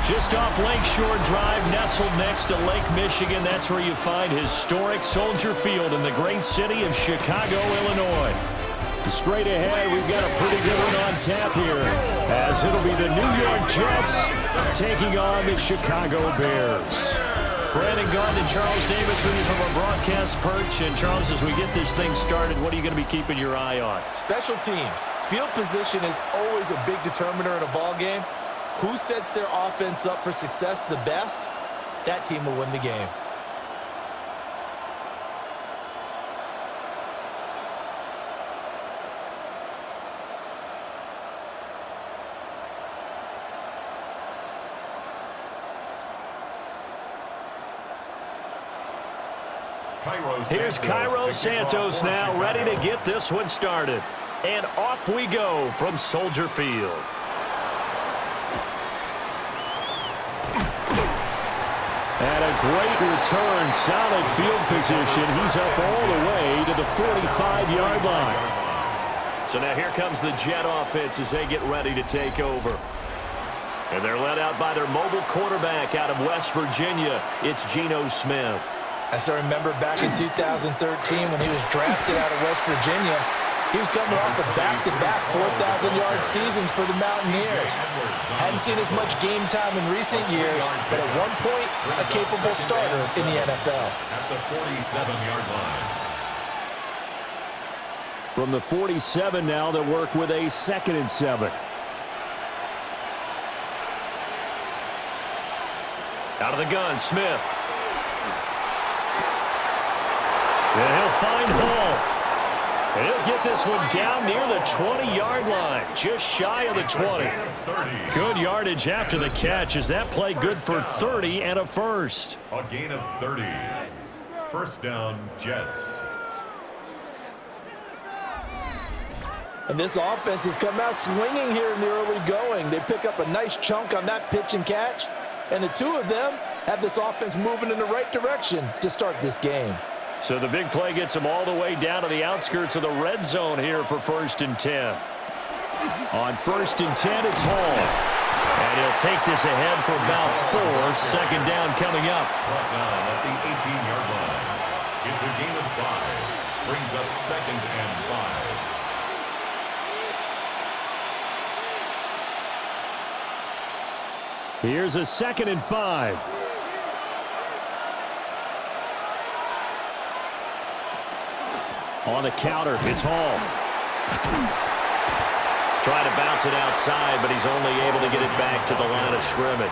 Just off Lakeshore Drive, nestled next to Lake Michigan. That's where you find historic Soldier Field in the great city of Chicago, Illinois. Straight ahead, we've got a pretty good one on tap here, as it'll be the New York Jets taking on the Chicago Bears. Brandon Gaudin and Charles Davis with you from our broadcast perch. And Charles, as we get this thing started, what are you going to be keeping your eye on? Special teams. Field position is always a big determiner in a ball game. Who sets their offense up for success the best, that team will win the game. Here's Cairo Santos now, ready to get this one started. And off we go from Soldier Field. And a great return, solid field position. He's up all the way to the 45-yard line. So now here comes the Jet offense as they get ready to take over. And they're led out by their mobile quarterback out of West Virginia. It's Geno Smith. As I remember back in 2013 when he was drafted out of West Virginia, he was coming off the back-to-back 4,000-yard seasons for the Mountaineers. Hadn't seen as much game time in recent years, but at one point, a capable starter in the NFL. At the 47-yard line. From the 47 now, they'll work with a 2nd and 7. Out of the gun, Smith. And he'll find Hall. And he'll get this one down near the 20-yard line, just shy of the 20. Good yardage after the catch. Is that play good for 30 and a first? A gain of 30. First down, Jets. And this offense has come out swinging here in the early going. They pick up a nice chunk on that pitch and catch. And the two of them have this offense moving in the right direction to start this game. So the big play gets them all the way down to the outskirts of the red zone here for 1st and 10. On 1st and 10, it's Hall. And he'll take this ahead for about 4. 2nd down coming up. Brought down at the 18-yard line. It's a gain of 5. Brings up 2nd and 5. Here's a 2nd and 5. On the counter, it's Hall. Trying to bounce it outside, but he's only able to get it back to the line of scrimmage.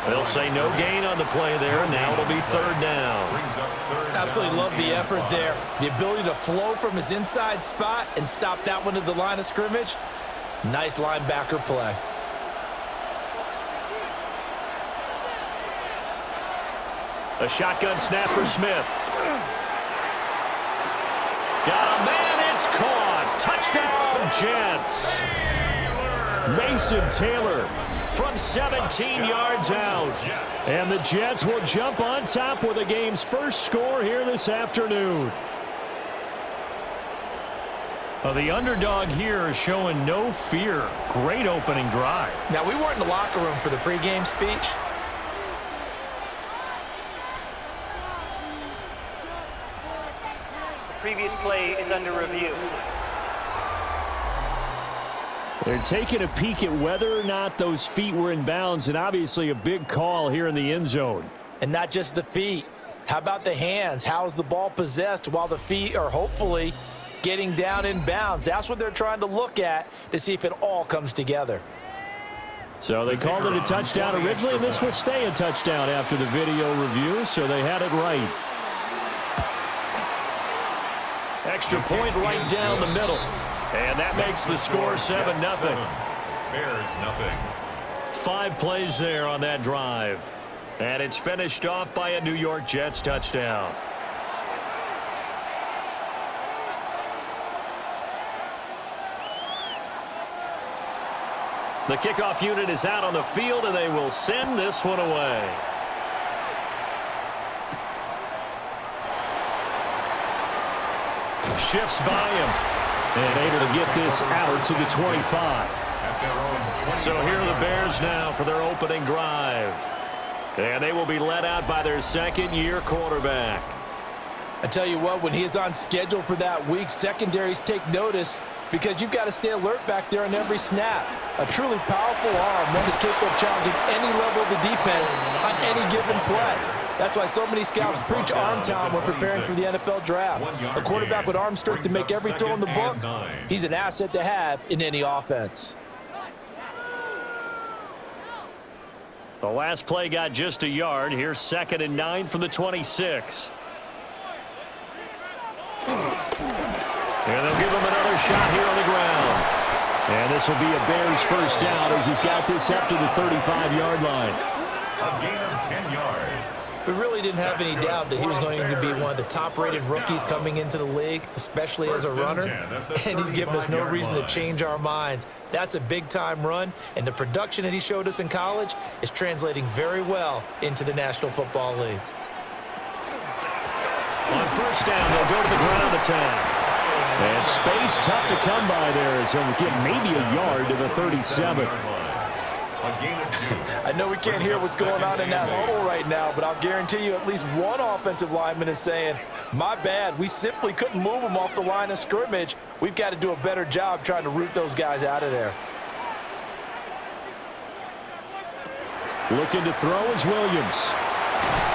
They'll say no gain on the play there. Now it'll be 3rd down. Absolutely love the effort there. The ability to flow from his inside spot and stop that one to the line of scrimmage. Nice linebacker play. A shotgun snap for Smith. Got a man, it's caught. Touchdown, Jets. Mason Taylor from 17 yards out. And the Jets will jump on top with the game's first score here this afternoon. Well, the underdog here is showing no fear. Great opening drive. Now, we weren't in the locker room for the pregame speech. Previous play is under review. They're taking a peek at whether or not those feet were in bounds, and obviously a big call here in the end zone. And not just the feet. How about the hands? How is the ball possessed while the feet are hopefully getting down in bounds? That's what they're trying to look at to see if it all comes together. So they called it a touchdown originally, and this will stay a touchdown after the video review, so they had it right. Extra point right down the middle. And that makes the score 7-0. Bears nothing. 5 plays there on that drive. And it's finished off by a New York Jets touchdown. The kickoff unit is out on the field, and they will send this one away. Shifts by him. And able to get this out to the 25. At their own So here are the Bears now for their opening drive. And they will be led out by their second-year quarterback. I tell you what, when he is on schedule for that week, secondaries take notice because you've got to stay alert back there on every snap. A truly powerful arm, one is capable of challenging any level of the defense on any given play. That's why so many scouts preach arm talent when preparing for the NFL draft. A quarterback with arm strength to make every throw in the book, he's an asset to have in any offense. The last play got just a yard. Here's 2nd and 9 from the 26. And they'll give him another shot here on the ground. And this will be a Bears first down as he's got this up to the 35-yard line. A gain of 10 yards. We really didn't have any doubt that he was going to be one of the top-rated rookies coming into the league, especially as a runner. And he's given us no reason to change our minds. That's a big-time run, and the production that he showed us in college is translating very well into the National Football League. On first down, they'll go to the ground attack. And space tough to come by there as he'll get maybe a yard to the 37. I know we can't hear what's going on in that huddle right now, but I'll guarantee you at least one offensive lineman is saying, my bad, we simply couldn't move them off the line of scrimmage. We've got to do a better job trying to root those guys out of there. Looking to throw is Williams.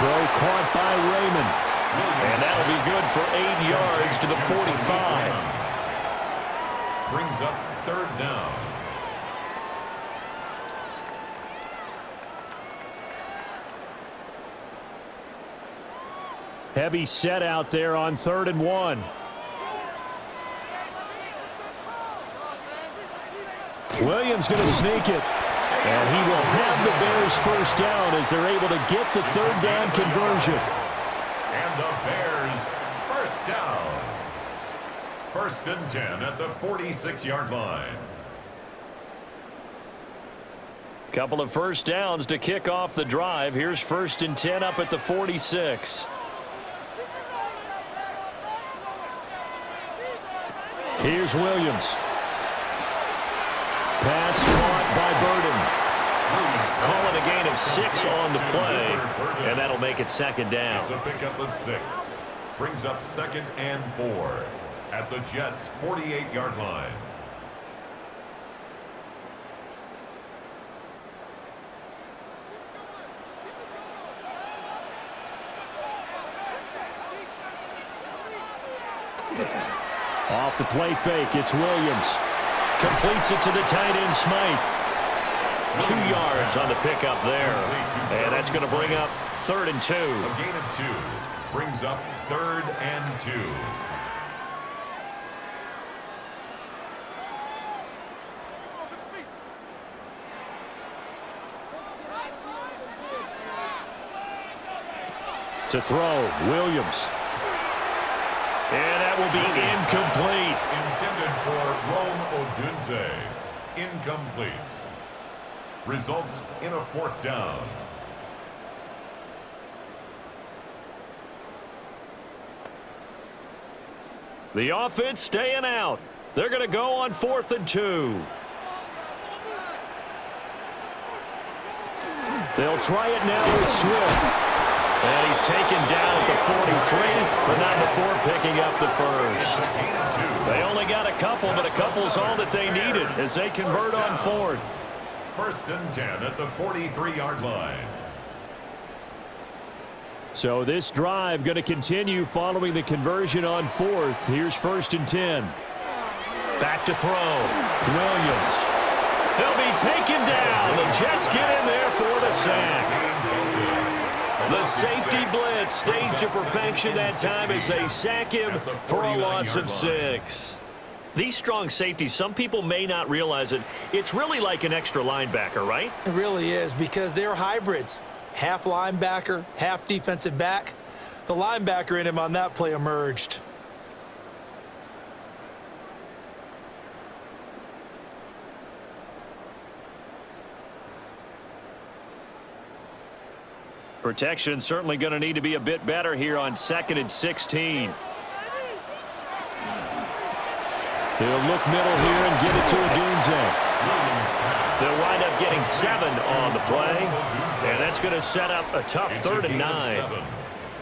Throw caught by Raymond. And that'll be good for 8 yards to the 45. Brings up 3rd down. Heavy set out there on 3rd and 1. Williams going to sneak it. And he will have the Bears first down as they're able to get the 3rd down conversion. And the Bears first down. 1st and 10 at the 46-yard line. Couple of first downs to kick off the drive. Here's 1st and 10 up at the 46. Here's Williams. Pass caught by Burden. Calling a gain of 6 on the play, and that'll make it 2nd down. It's a pickup of 6. Brings up 2nd and 4 at the Jets' 48-yard line. Off the play fake, it's Williams. Completes it to the tight end, Smythe. 2 yards on the pickup there. And that's going to bring up 3rd and 2. A gain of 2. Brings up 3rd and 2. To throw, Williams. And that will be incomplete. Intended for Rome Odunze. Incomplete. Results in a 4th down. The offense staying out. They're going to go on 4th and 2. They'll try it now with Swift. And he's taken down at the 43, but not before picking up the first. They only got a couple, but a couple's all that they needed as they convert on 4th. 1st and 10 at the 43-yard line. So this drive going to continue following the conversion on 4th. Here's 1st and 10. Back to throw. Williams. He'll be taken down. The Jets get in there for the sack. The safety blitz staged to perfection that time as they sack him for a loss of 6. These strong safeties, some people may not realize it. It's really like an extra linebacker, right? It really is, because they're hybrids. Half linebacker, half defensive back. The linebacker in him on that play emerged. Protection certainly going to need to be a bit better here on 2nd and 16. He'll look middle here and give it to Odunze. They'll wind up getting 7 on the play, and that's going to set up a tough 3rd and 9.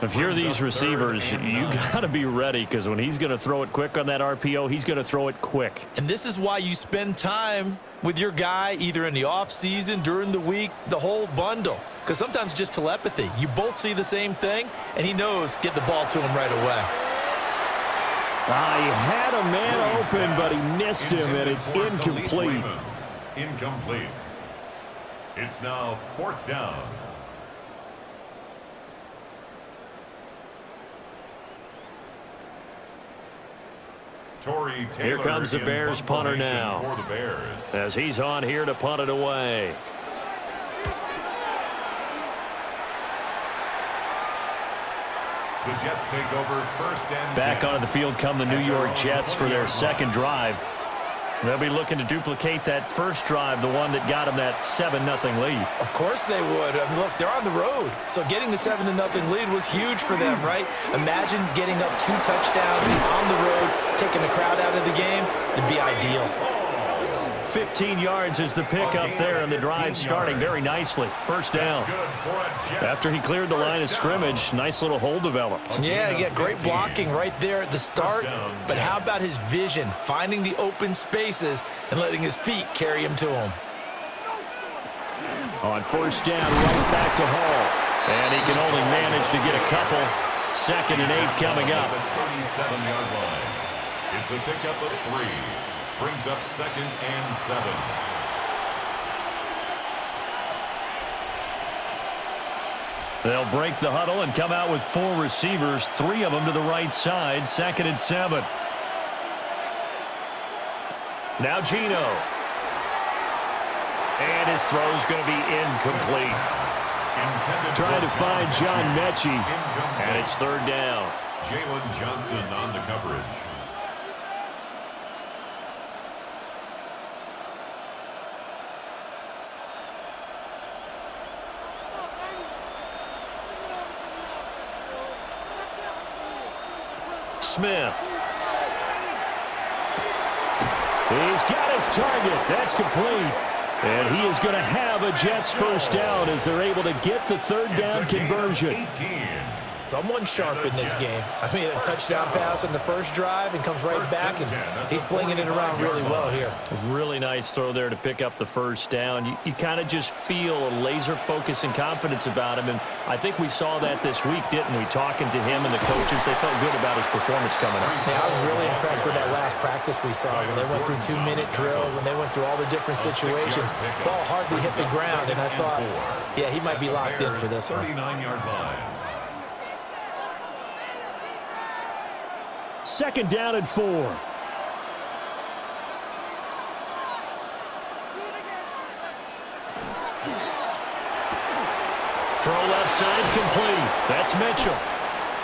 If you're these receivers, you got to be ready, because when he's going to throw it quick on that RPO, he's going to throw it quick. And this is why you spend time with your guy either in the offseason, during the week, the whole bundle. Because sometimes just telepathy. You both see the same thing, and he knows get the ball to him right away. He had a man open, but he missed him, and it's incomplete. Incomplete. It's now 4th down. Here comes the Bears punter now, for the Bears, as he's on here to punt it away. The Jets take over 1st and 10. Back onto the field come the New York Jets for their 2nd drive. They'll be looking to duplicate that first drive, the one that got them that 7-0 lead. Of course they would. I mean, look, they're on the road. So getting the 7-0 lead was huge for them, right? Imagine getting up 2 touchdowns on the road, taking the crowd out of the game. It'd be ideal. 15 yards is the pick up there, and the drive starting very nicely. 1st down. After he cleared the line of scrimmage, nice little hole developed. Yeah, he got great blocking right there at the start. But how about his vision, finding the open spaces and letting his feet carry him to him? On 1st down, right back to Hall. And he can only manage to get a couple. 2nd and 8 coming up. 37-yard line. It's a pickup of 3. Brings up 2nd and 7. They'll break the huddle and come out with 4 receivers, 3 of them to the right side. 2nd and 7. Now Geno. And his throw's going to be incomplete. Trying to find John Mechie. And it's 3rd down. Jalen Johnson on the coverage. Smith. He's got his target. That's complete. And he is going to have a Jets 1st down as they're able to get the 3rd down conversion. Someone sharp in this game. I mean, a touchdown pass on the first drive and comes right back, and he's flinging it around really well here. Really nice throw there to pick up the 1st down. You kind of just feel a laser focus and confidence about him, and I think we saw that this week, didn't we? Talking to him and the coaches, they felt good about his performance coming up. Yeah, I was really impressed with that last practice we saw when they went through 2-minute drill, when they went through all the different situations. Ball hardly hit the ground, and I thought, yeah, he might be locked in for this one. 39-yard line. 2nd down and 4. Throw left side complete. That's Mitchell.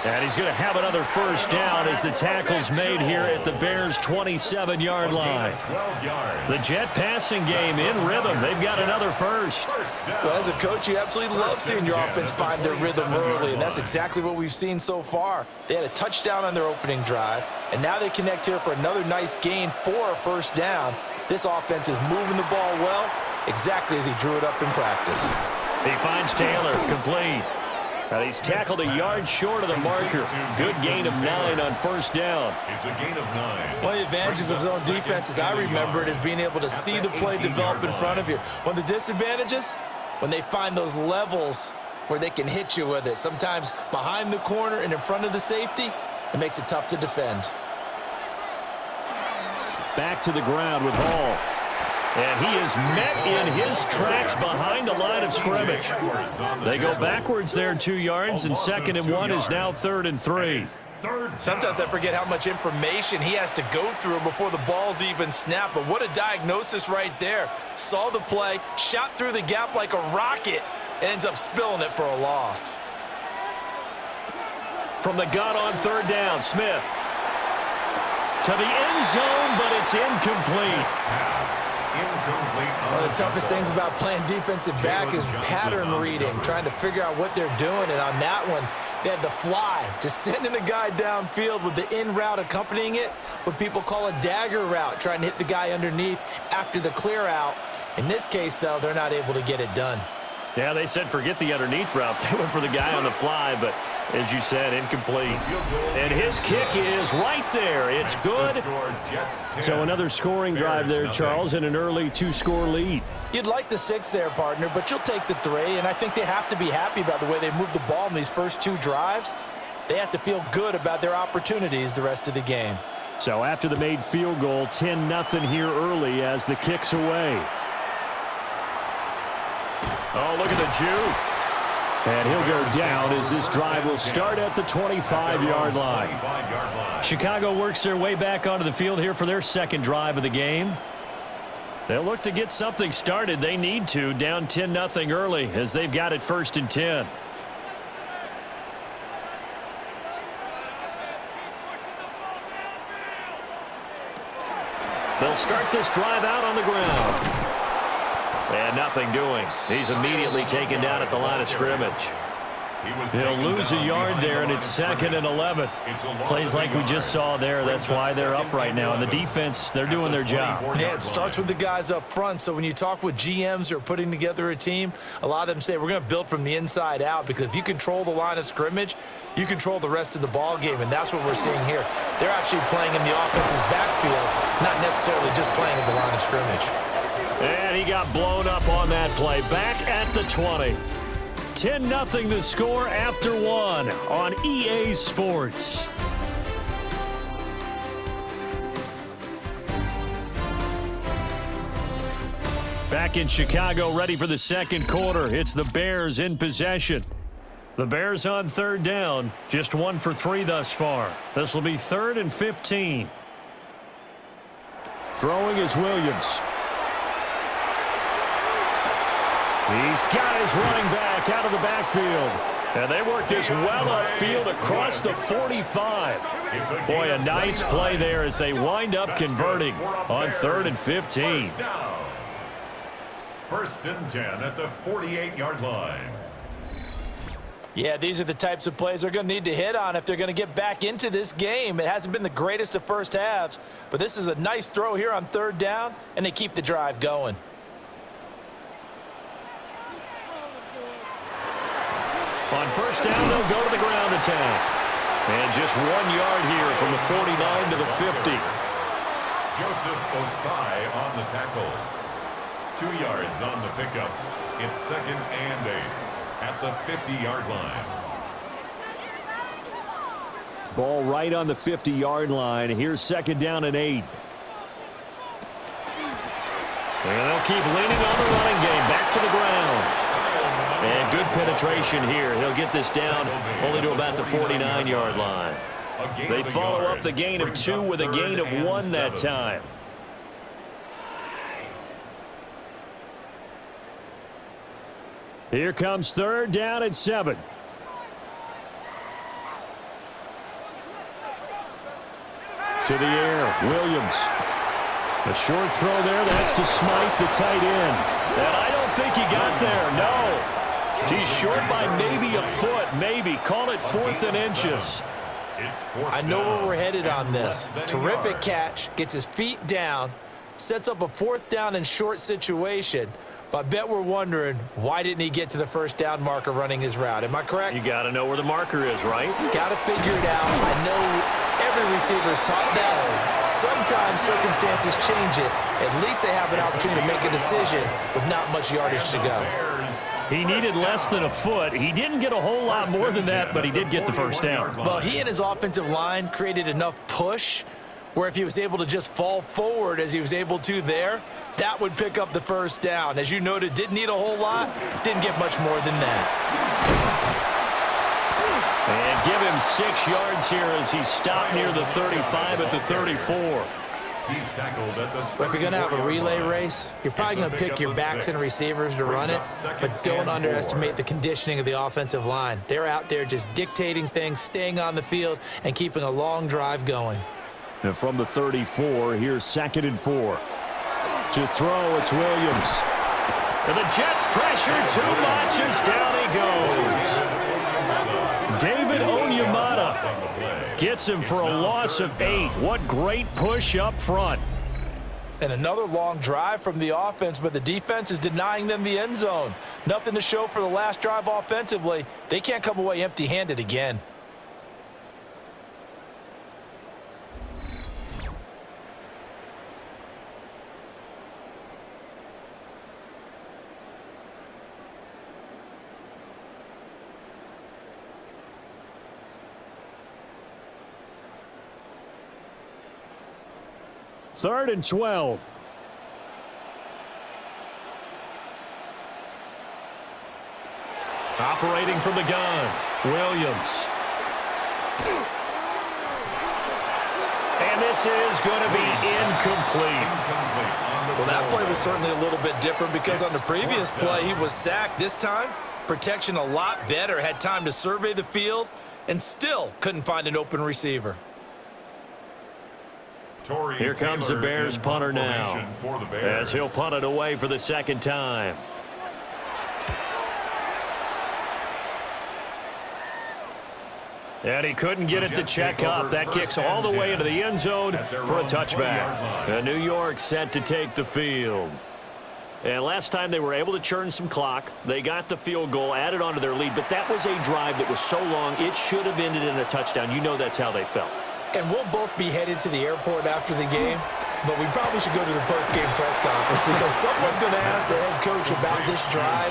And he's going to have another 1st down as the tackle's made here at the Bears' 27-yard line. The Jet passing game in rhythm. They've got another 1st. Well, as a coach, you absolutely love seeing your offense find their rhythm early, and that's exactly what we've seen so far. They had a touchdown on their opening drive, and now they connect here for another nice gain for a 1st down. This offense is moving the ball well, exactly as he drew it up in practice. He finds Taylor, complete. And he's tackled a yard short of the marker. Good gain of 9 on 1st down. It's a gain of 9. One of the advantages of zone defense, as I remember it, is being able to see the play develop in front of you. One of the disadvantages, when they find those levels where they can hit you with it, sometimes behind the corner and in front of the safety, it makes it tough to defend. Back to the ground with Hall. And he is met in his tracks behind the line of scrimmage. They go backwards there 2 yards, and 2nd and 1 is now 3rd and 3. Sometimes I forget how much information he has to go through before the ball's even snapped, but what a diagnosis right there. Saw the play, shot through the gap like a rocket, ends up spilling it for a loss. From the gun on 3rd down, Smith. To the end zone, but it's incomplete. One of the toughest things about playing defensive back is pattern reading, trying to figure out what they're doing. And on that one, they had the fly, just sending a guy downfield with the in route accompanying it, what people call a dagger route, trying to hit the guy underneath after the clear out. In this case, though, they're not able to get it done. Yeah, they said forget the underneath route. They went for the guy on the fly, but as you said, incomplete. And his kick is right there. It's good. So another scoring drive there, Charles, and an early 2-score lead. You'd like the 6 there, partner, but you'll take the 3, and I think they have to be happy about the way they moved the ball in these first 2 drives. They have to feel good about their opportunities the rest of the game. So after the made field goal, 10-0 here early as the kick's away. Oh, look at the juke. And he'll go down as this drive will start at the 25-yard line. Chicago works their way back onto the field here for their second drive of the game. They'll look to get something started. They need to, down 10-0 early as they've got it 1st and 10. They'll start this drive out on the ground. And nothing doing. He's immediately taken down at the line of scrimmage. They'll lose a yard there, and it's 2nd and 11. Plays like we just saw there. That's why they're up right now. And the defense, they're doing their job. Yeah, it starts with the guys up front. So when you talk with GMs who are putting together a team, a lot of them say we're going to build from the inside out, because if you control the line of scrimmage, you control the rest of the ball game, and that's what we're seeing here. They're actually playing in the offense's backfield, not necessarily just playing at the line of scrimmage. And he got blown up on that play. Back at the 20. 10-0 the score after 1 on EA Sports. Back in Chicago, ready for the second quarter. It's the Bears in possession. The Bears on 3rd down. Just 1 for 3 thus far. This will be 3rd and 15. Throwing is Williams. He's got his running back out of the backfield. And they work this well upfield across the 45. Boy, a nice play there as they wind up converting on 3rd and 15. 1st and 10 at the 48-yard line. Yeah, these are the types of plays they're going to need to hit on if they're going to get back into this game. It hasn't been the greatest of first halves, but this is a nice throw here on 3rd down, and they keep the drive going. On 1st down, they'll go to the ground attack. And just 1 yard here from the 49 to the 50. Joseph Osai on the tackle. 2 yards on the pickup. It's 2nd and 8 at the 50-yard line. Ball right on the 50-yard line. Here's 2nd down and 8. And they'll keep leaning on the running game. Back to the ground. And good penetration here. He'll get this down only to about the 49-yard line. They follow up the gain of 2 with a gain of 1 that time. Here comes 3rd down and 7. To the air, Williams. A short throw there, that's to Smythe, the tight end. And I don't think he got there, no. He's short by maybe a foot, maybe. Call it 4th and inches. I know where we're headed on this. Terrific catch, gets his feet down, sets up a 4th down and short situation. But I bet we're wondering, why didn't he get to the 1st down marker running his route? Am I correct? You got to know where the marker is, right? Got to figure it out. I know every receiver is taught that. Sometimes circumstances change it. At least they have an opportunity to make a decision with not much yardage to go. He needed less than a foot. He didn't get a whole lot more than that, but he did get the 1st down. Well, he and his offensive line created enough push where if he was able to just fall forward as he was able to there, that would pick up the 1st down. As you noted, didn't need a whole lot, didn't get much more than that. And give him 6 yards here as he stopped near the 35 at the 34. He's tackled at the But if you're going to have a relay race, you're probably going to pick your backs and receivers to run it, but don't underestimate the conditioning of the offensive line. They're out there just dictating things, staying on the field, and keeping a long drive going. And from the 34, here's 2nd and 4. To throw, it's Williams. And the Jets pressure 2 notches. Down he goes. David Onyemata gets him for a loss of 8. What great push up front. And another long drive from the offense, but the defense is denying them the end zone. Nothing to show for the last drive offensively. They can't come away empty-handed again. Third and 12. Operating from the gun, Williams. And this is going to be incomplete. Well, that play was certainly a little bit different because on the previous play, he was sacked. This time, protection a lot better, had time to survey the field, and still couldn't find an open receiver. Here comes the Bears punter now, as he'll punt it away for the second time. And he couldn't get it to check up. That kicks all the way into the end zone for a touchback. And New York set to take the field. And last time they were able to churn some clock. They got the field goal, added on to their lead. But that was a drive that was so long, it should have ended in a touchdown. You know that's how they felt. And we'll both be headed to the airport after the game, but we probably should go to the post-game press conference because someone's going to ask the head coach about this drive,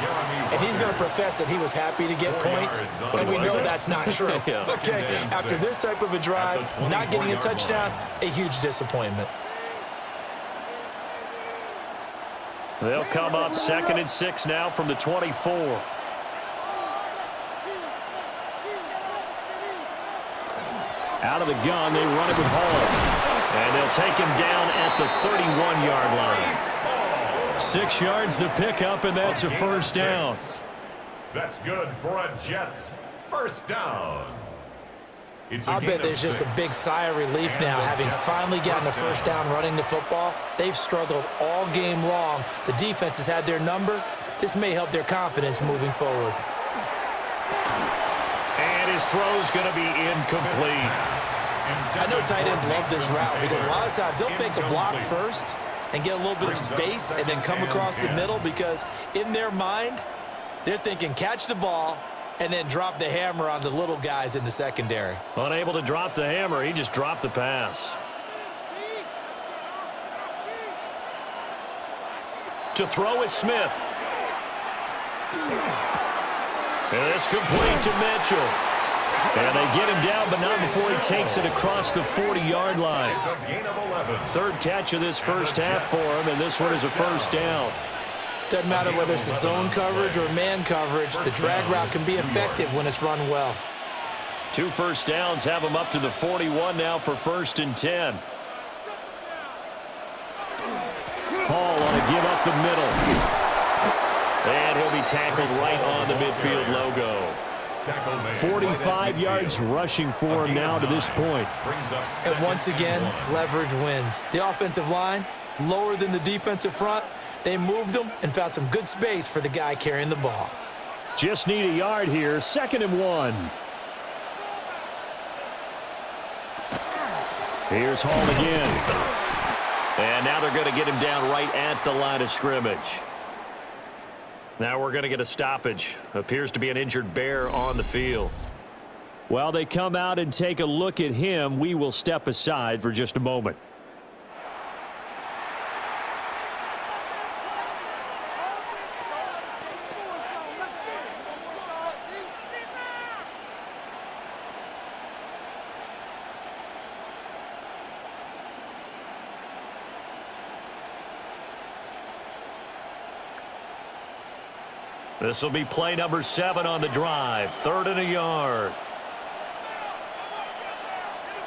and he's going to profess that he was happy to get points, and we know that's not true. Okay, after this type of a drive, not getting a touchdown, a huge disappointment. They'll come up 2nd and 6 now from the 24. Out of the gun, they run it with Hall. And they'll take him down at the 31-yard line. 6 yards the pickup, and that's a first down. That's good for a Jets first down. I bet there's just a big sigh of relief now, having finally gotten a first down running the football. They've struggled all game long. The defense has had their number. This may help their confidence moving forward. And his throw's going to be incomplete. I know tight ends love this route because a lot of times they'll fake a block first and get a little bit of space and then come across the middle because in their mind, they're thinking catch the ball and then drop the hammer on the little guys in the secondary. Unable to drop the hammer, he just dropped the pass. To throw is Smith. And it's complete to Mitchell. And they get him down, but not before he takes it across the 40-yard line. Third catch of this first half for him, and this one is a first down. Doesn't matter whether it's a zone coverage or man coverage, the drag route can be effective when it's run well. 2 first downs have him up to the 41 now for 1st and 10. Hall on to give up the middle. And he'll be tackled right on the midfield logo. 45 yards rushing for him now to this point. And once again, leverage wins. The offensive line, lower than the defensive front. They moved them and found some good space for the guy carrying the ball. Just need a yard here. 2nd and 1. Here's Hall again. And now they're going to get him down right at the line of scrimmage. Now we're going to get a stoppage. Appears to be an injured Bear on the field. While they come out and take a look at him, we will step aside for just a moment. This will be play number 7 on the drive. 3rd and a yard.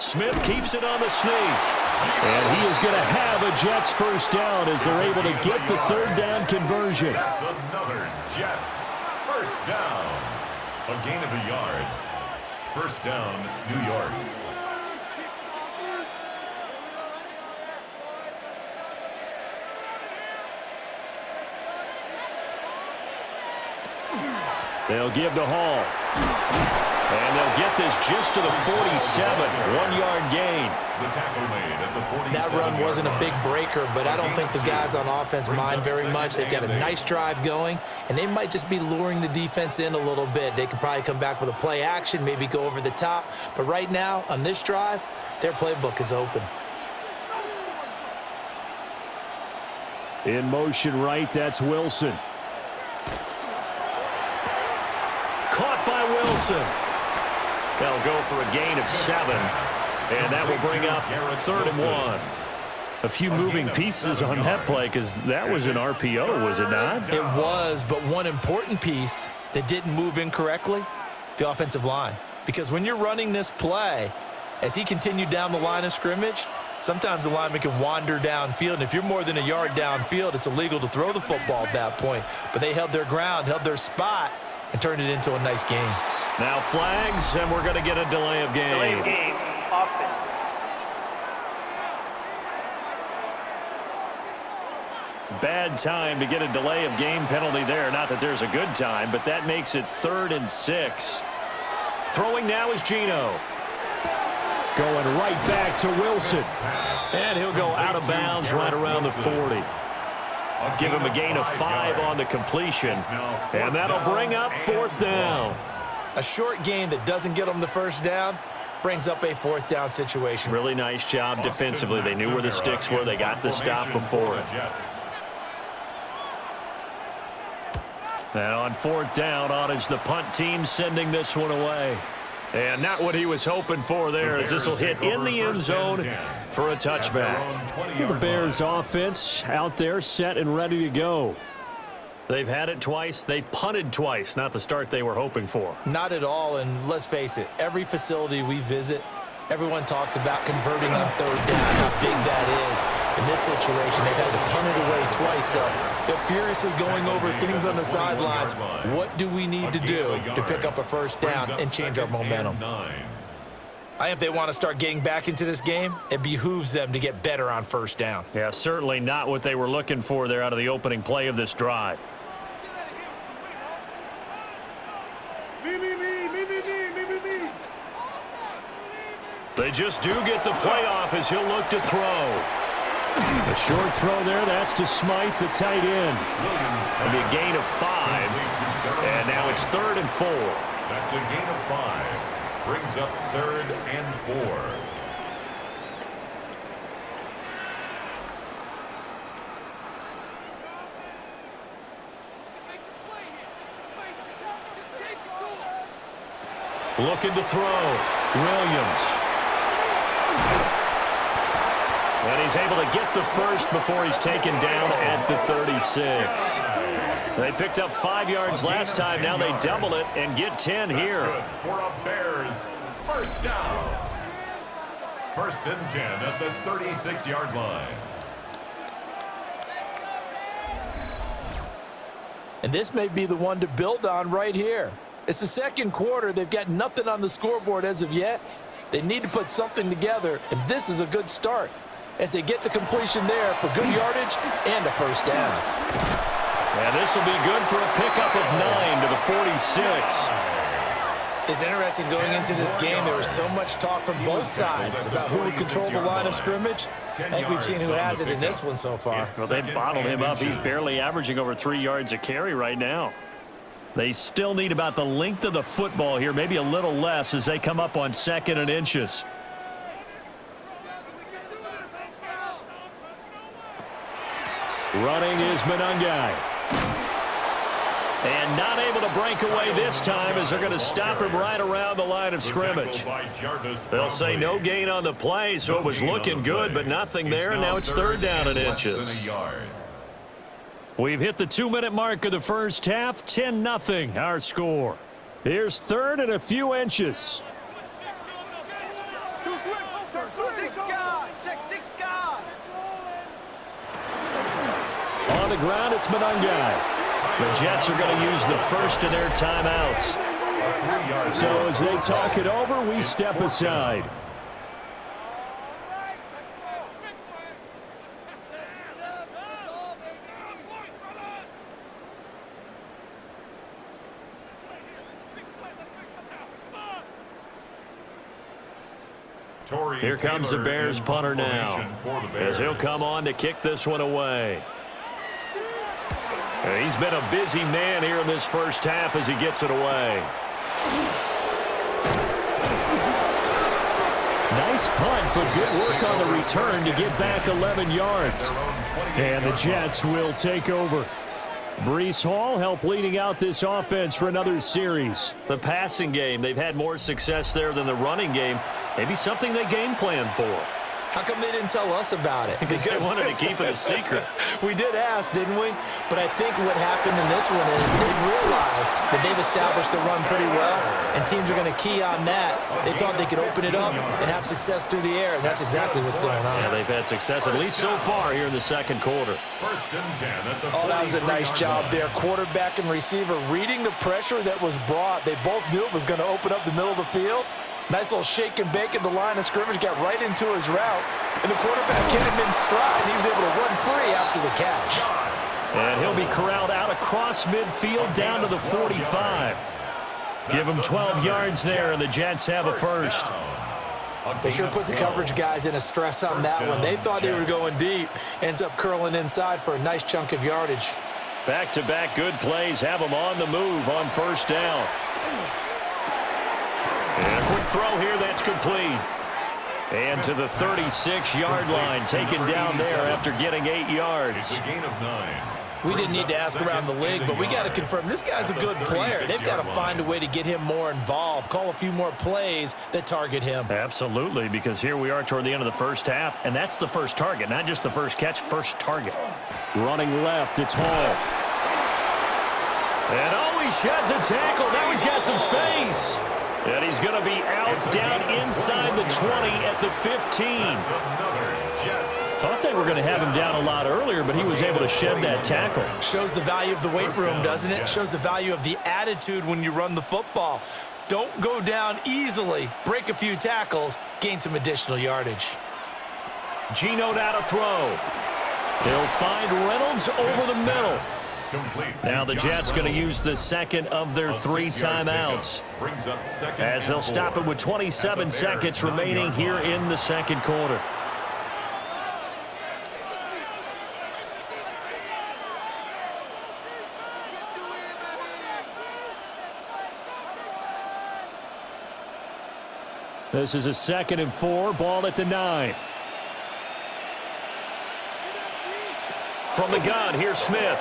Smith keeps it on the sneak. And he is going to have a Jets first down as they're able to get the 3rd down conversion. That's another Jets first down. A gain of a yard. First down, New York. They'll give to Hall. And they'll get this just to the 47, 1-yard gain. The tackle made at the 47. That run wasn't a big breaker, but I don't think the guys on offense mind very much. They've got a nice drive going, and they might just be luring the defense in a little bit. They could probably come back with a play action, maybe go over the top. But right now, on this drive, their playbook is open. In motion right, that's Wilson. Caught by Wilson. They'll go for a gain of 7, and that will bring up 3rd and 1. A few moving pieces on that play because that was an RPO, was it not? It was, but one important piece that didn't move incorrectly, the offensive line. Because when you're running this play, as he continued down the line of scrimmage, sometimes the lineman can wander downfield, and if you're more than a yard downfield, it's illegal to throw the football at that point. But they held their ground, held their spot, and turned it into a nice game. Now flags, and we're going to get a delay of game. Delay of game, offense. Bad time to get a delay of game penalty there. Not that there's a good time, but that makes it 3rd and 6. Throwing now is Geno. Going right back to Wilson. And he'll go out of bounds right around the 40. Give him a gain of 5 on the completion. And that'll bring up 4th down. A short gain that doesn't get them the first down brings up a 4th down situation. Really nice job defensively. They knew where the sticks were. They got the stop before it. And on 4th down, on is the punt team sending this one away. And not what he was hoping for there, as this will hit in the end zone for a touchback. The Bears offense out there set and ready to go. They've had it twice. They've punted twice. Not the start they were hoping for. Not at all, and let's face it, every facility we visit, everyone talks about converting on 3rd down, how big that is. In this situation, they've had to punt it away twice, so they're furiously going over things on the sidelines. What do we need to do to pick up a 1st down and change our momentum? I think if they want to start getting back into this game, it behooves them to get better on 1st down. Yeah, certainly not what they were looking for there out of the opening play of this drive. They just do get the play off as he'll look to throw. A short throw there. That's to Smythe, the tight end. It'll be a gain of 5. And now it's 3rd and 4. That's a gain of 5. Brings up 3rd and 4. Looking to throw. Williams. And he's able to get the first before he's taken down at the 36. They picked up 5 yards last time. Now they double it and get 10 here. For a Bears 1st down. 1st and 10 at the 36-yard line. And this may be the one to build on right here. It's the 2nd quarter. They've got nothing on the scoreboard as of yet. They need to put something together, and this is a good start as they get the completion there for good yardage and a 1st down. And this will be good for a pickup of 9 to the 46. It's interesting going into this game. There was so much talk from both sides about who would control the line of scrimmage. I think we've seen who has it in this one so far. Well, they've bottled him up. He's barely averaging over 3 yards a carry right now. They still need about the length of the football here, maybe a little less as they come up on 2nd and inches. Running is Minkah. And not able to break away this time as they're going to stop him right around the line of scrimmage. They'll say no gain on the play, so it was looking good, but nothing there, and now it's 3rd down and inches. We've hit the 2-minute mark of the first half, 10-0 our score. Here's 3rd and a few inches. On the ground, it's Minkah. The Jets are going to use the first of their timeouts. So as they talk it over, we step aside. Here comes the Bears punter now, as he'll come on to kick this one away. He's been a busy man here in this first half as he gets it away. Nice punt, but good work on the return to get back 11 yards. And the Jets will take over. Breece Hall helped leading out this offense for another series. The passing game, they've had more success there than the running game. Maybe something they game plan for. How come they didn't tell us about it? Because they wanted to keep it a secret. We did ask, didn't we? But I think what happened in this one is they've realized that they've established the run pretty well, and teams are going to key on that. They thought they could open it up and have success through the air, and that's exactly what's going on. Yeah, they've had success, at least so far, here in the second quarter. First and 10 at the Oh, that was a nice job there. Quarterback and receiver reading the pressure that was brought. They both knew it was going to open up the middle of the field. Nice little shake and bake at the line of scrimmage, got right into his route. And the quarterback hit him in stride, and he was able to run free after the catch. And he'll be corralled out across midfield down to the 45. Give him 12 yards there, and the Jets have a first. They sure put the coverage guys in a stress on that one. They thought they were going deep. Ends up curling inside for a nice chunk of yardage. Back-to-back good plays have them on the move on first down. And a quick throw here, that's complete. And to the 36-yard line, taken down there after getting 8 yards. It's a gain of 9. We didn't need to ask around the league, but we got to confirm this guy's a good player. They've got to find a way to get him more involved, call a few more plays that target him. Absolutely, because here we are toward the end of the first half, and that's the first target, not just the first catch, first target. Running left, it's Hall. And oh, he sheds a tackle. Now he's got some space. And he's going to be out down inside the 20 at the 15. Thought they were going to have him down a lot earlier, but he was able to shed that tackle. Shows the value of the weight room, doesn't it? Shows the value of the attitude when you run the football. Don't go down easily. Break a few tackles. Gain some additional yardage. Geno now to throw. They'll find Reynolds over the middle. Now the Jets going to use the second of their 3 timeouts, as they'll stop it with 27 seconds remaining here in the second quarter. This is a 2nd and 4, ball at the 9. From the gun, here's Smith.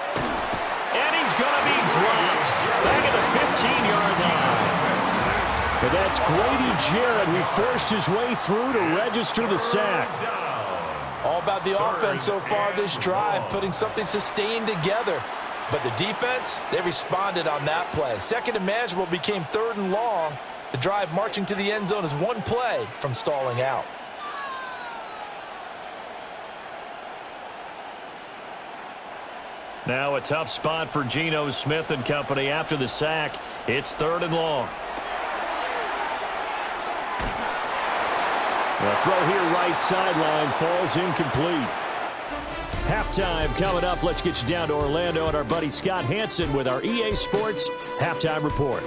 And he's going to be dropped back at the 15-yard line. But that's Grady Jarrett who forced his way through to register the sack. All about the offense so far this drive, putting something sustained together. But the defense, they responded on that play. Second and manageable became 3rd and long. The drive marching to the end zone is one play from stalling out. Now a tough spot for Geno Smith and company after the sack. It's 3rd and long. The throw here right sideline falls incomplete. Halftime coming up. Let's get you down to Orlando and our buddy Scott Hansen with our EA Sports Halftime Report.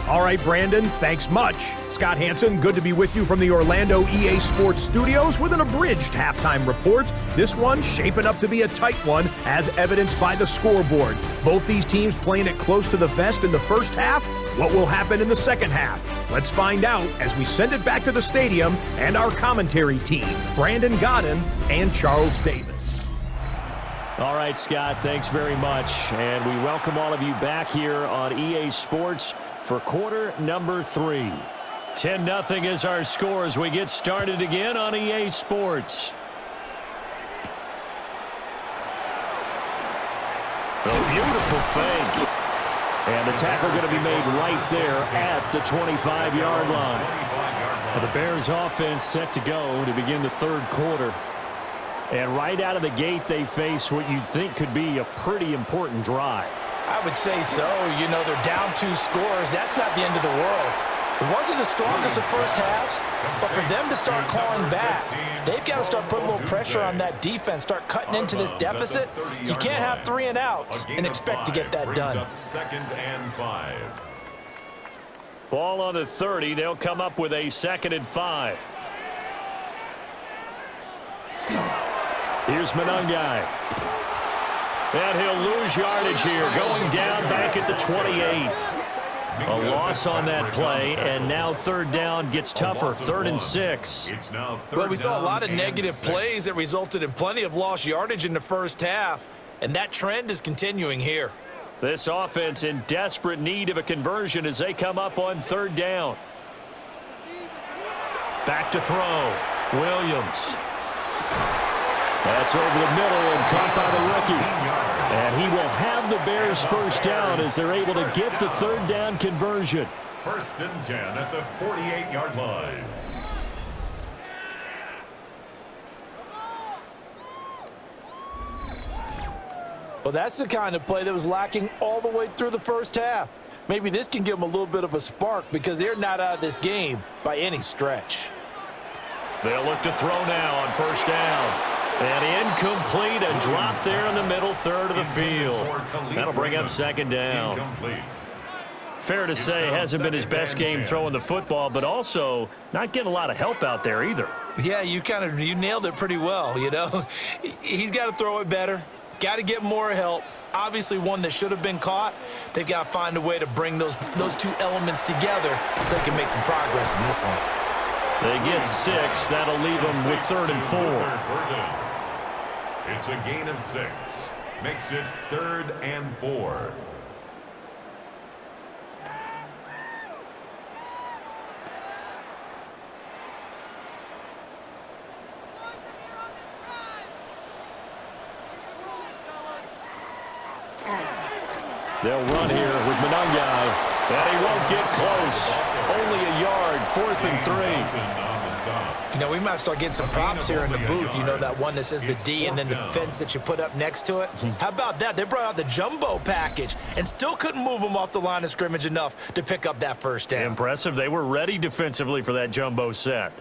All right, Brandon, thanks much. Scott Hansen, good to be with you from the Orlando EA Sports Studios with an abridged halftime report. This one shaping up to be a tight one, as evidenced by the scoreboard. Both these teams playing it close to the vest in the first half. What will happen in the second half? Let's find out as we send it back to the stadium and our commentary team, Brandon Godden and Charles Davis. All right, Scott, thanks very much. And we welcome all of you back here on EA Sports for quarter number 3. 10-0 is our score as we get started again on EA Sports. A beautiful fake. And the tackle going to be made right there at the 25-yard line. The Bears offense set to go to begin the third quarter. And right out of the gate, they face what you'd think could be a pretty important drive. I would say so. You know, they're down 2 scores. That's not the end of the world. It wasn't the strongest of first halves, but for them to start clawing back, they've got to start putting a little pressure on that defense, start cutting into this deficit. You can't have 3 and outs and expect to get that done. 2nd and 5. Ball on the 30. They'll come up with a 2nd and 5. Here's Minkah. And he'll lose yardage here, going down back at the 28. A loss on that play, and now 3rd down gets tougher, 3rd and 6. Well, we saw a lot of negative plays that resulted in plenty of lost yardage in the first half, and that trend is continuing here. This offense in desperate need of a conversion as they come up on 3rd down. Back to throw. Williams. That's over the middle and caught by the rookie. And he will have the Bears 1st down as they're able to get the 3rd down conversion. 1st and 10 at the 48-yard line. Well, that's the kind of play that was lacking all the way through the first half. Maybe this can give them a little bit of a spark because they're not out of this game by any stretch. They'll look to throw now on 1st down. And incomplete, a drop there in the middle 3rd of the field. That'll bring up 2nd down. Fair to say, hasn't been his best game throwing the football, but also not getting a lot of help out there either. Yeah, you nailed it pretty well, you know. He's got to throw it better. Got to get more help. Obviously one that should have been caught. They've got to find a way to bring those two elements together so they can make some progress in this one. They get 6. That'll leave them with 3rd and 4. It's a gain of 6. Makes it 3rd and 4. They'll run here with Minkah, and he won't get close. Only a yard, 4th and 3. You know, we might start getting some props here in the booth. You know, that one that says the D and then the fence that you put up next to it. How about that? They brought out the jumbo package and still couldn't move them off the line of scrimmage enough to pick up that 1st down. Impressive. They were ready defensively for that jumbo set.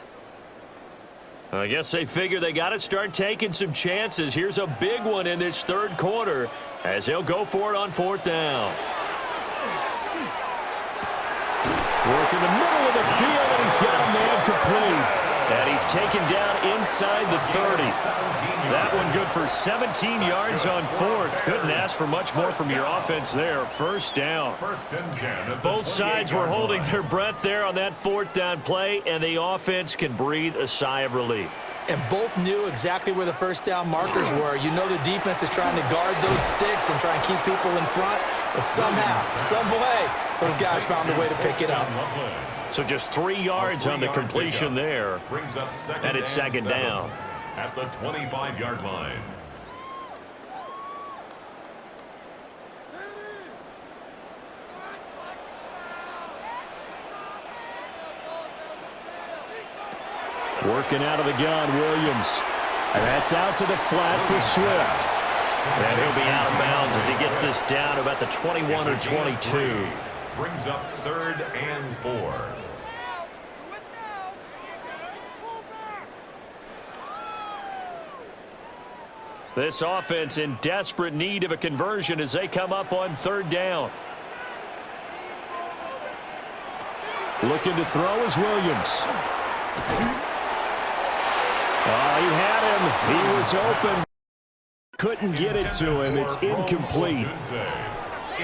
I guess they figure they got to start taking some chances. Here's a big one in this 3rd quarter as he'll go for it on 4th down. Work in the middle of the field, and he's got a man complete. And he's taken down inside the 30. That one good for 17 yards on 4th. Couldn't ask for much more from your offense there. 1st down. 1st and 10. Both sides were holding their breath there on that 4th down play, and the offense can breathe a sigh of relief. And both knew exactly where the 1st down markers were. You know the defense is trying to guard those sticks and try and keep people in front, but somehow, some way, those guys found a way to pick it up. So just 3 yards on the completion there, and it's 2nd down. At the 25-yard line. Working out of the gun, Williams. And that's out to the flat for Swift. And he'll be out of bounds as he gets this down to about the 21 or 22. Brings up 3rd and 4. This offense in desperate need of a conversion as they come up on 3rd down. Looking to throw is Williams. Oh, he had him. He was open. Couldn't get it to him. It's incomplete.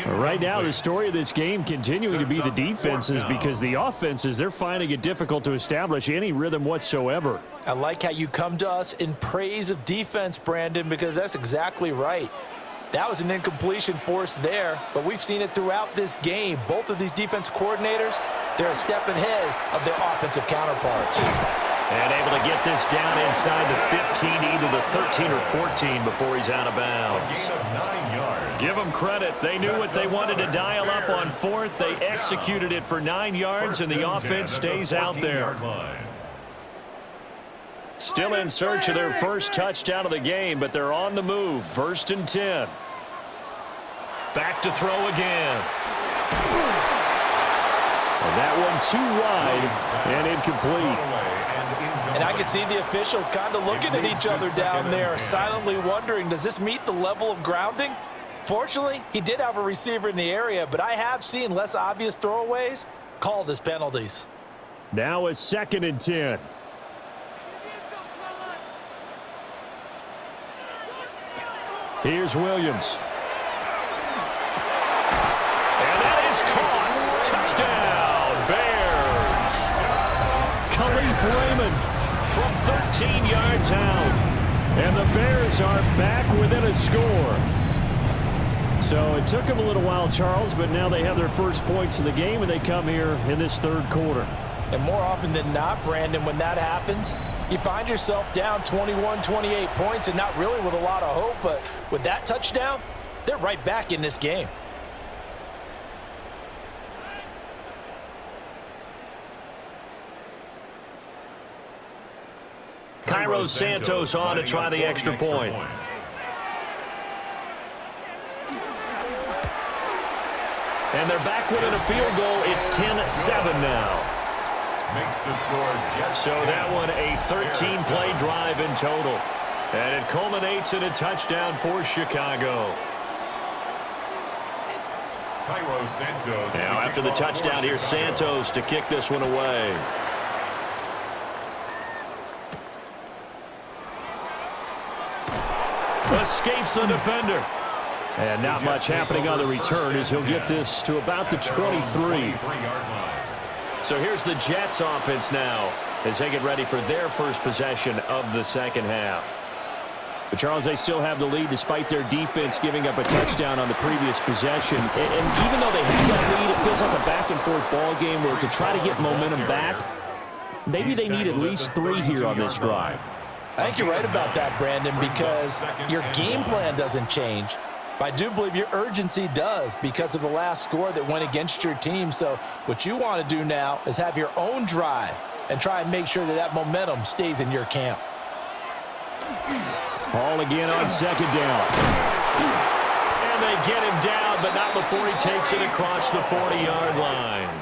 Right now, the story of this game continuing to be the defenses because the offenses, they're finding it difficult to establish any rhythm whatsoever. I like how you come to us in praise of defense, Brandon, because that's exactly right. That was an incompletion force there, but we've seen it throughout this game. Both of these defense coordinators, they're a step ahead of their offensive counterparts. And able to get this down inside the 15, either the 13 or 14 before he's out of bounds. Give them credit. They knew what they wanted to dial up on 4th. They executed it for 9 yards, and the offense stays out there. Still in search of their first touchdown of the game, but they're on the move. 1st and 10. Back to throw again. And that one too wide and incomplete. And I could see the officials kind of looking at each other down there, silently wondering, does this meet the level of grounding? Fortunately, he did have a receiver in the area, but I have seen less obvious throwaways called as penalties. Now a 2nd and 10. Here's Williams. And that is caught. Touchdown, Bears. Kalif Raymond from 13 yards out. And the Bears are back within a score. So it took them a little while, Charles, but now they have their first points of the game, and they come here in this third quarter. And more often than not, Brandon, when that happens, you find yourself down 21, 28 points, and not really with a lot of hope, but with that touchdown, they're right back in this game. Cairo Santos on to try the extra point. And they're back within a field goal. It's 10-7 now. Makes the score just so that one a 13-play drive in total. And it culminates in a touchdown for Chicago. Cairo Santos. Now after the touchdown, here's Santos to kick this one away. Escapes the defender. And not much happening on the return as he'll get this to about the 23. So here's the Jets offense now as they get ready for their first possession of the second half. But Charles, they still have the lead despite their defense giving up a touchdown on the previous possession. And even though they have that lead, it feels like a back-and-forth ball game where to try to get momentum back, maybe they need at least 3 here on this drive. I think you're right about that, Brandon, because your game plan doesn't change. But I do believe your urgency does because of the last score that went against your team. So what you want to do now is have your own drive and try and make sure that that momentum stays in your camp. Ball again on second down. And they get him down, but not before he takes it across the 40-yard line.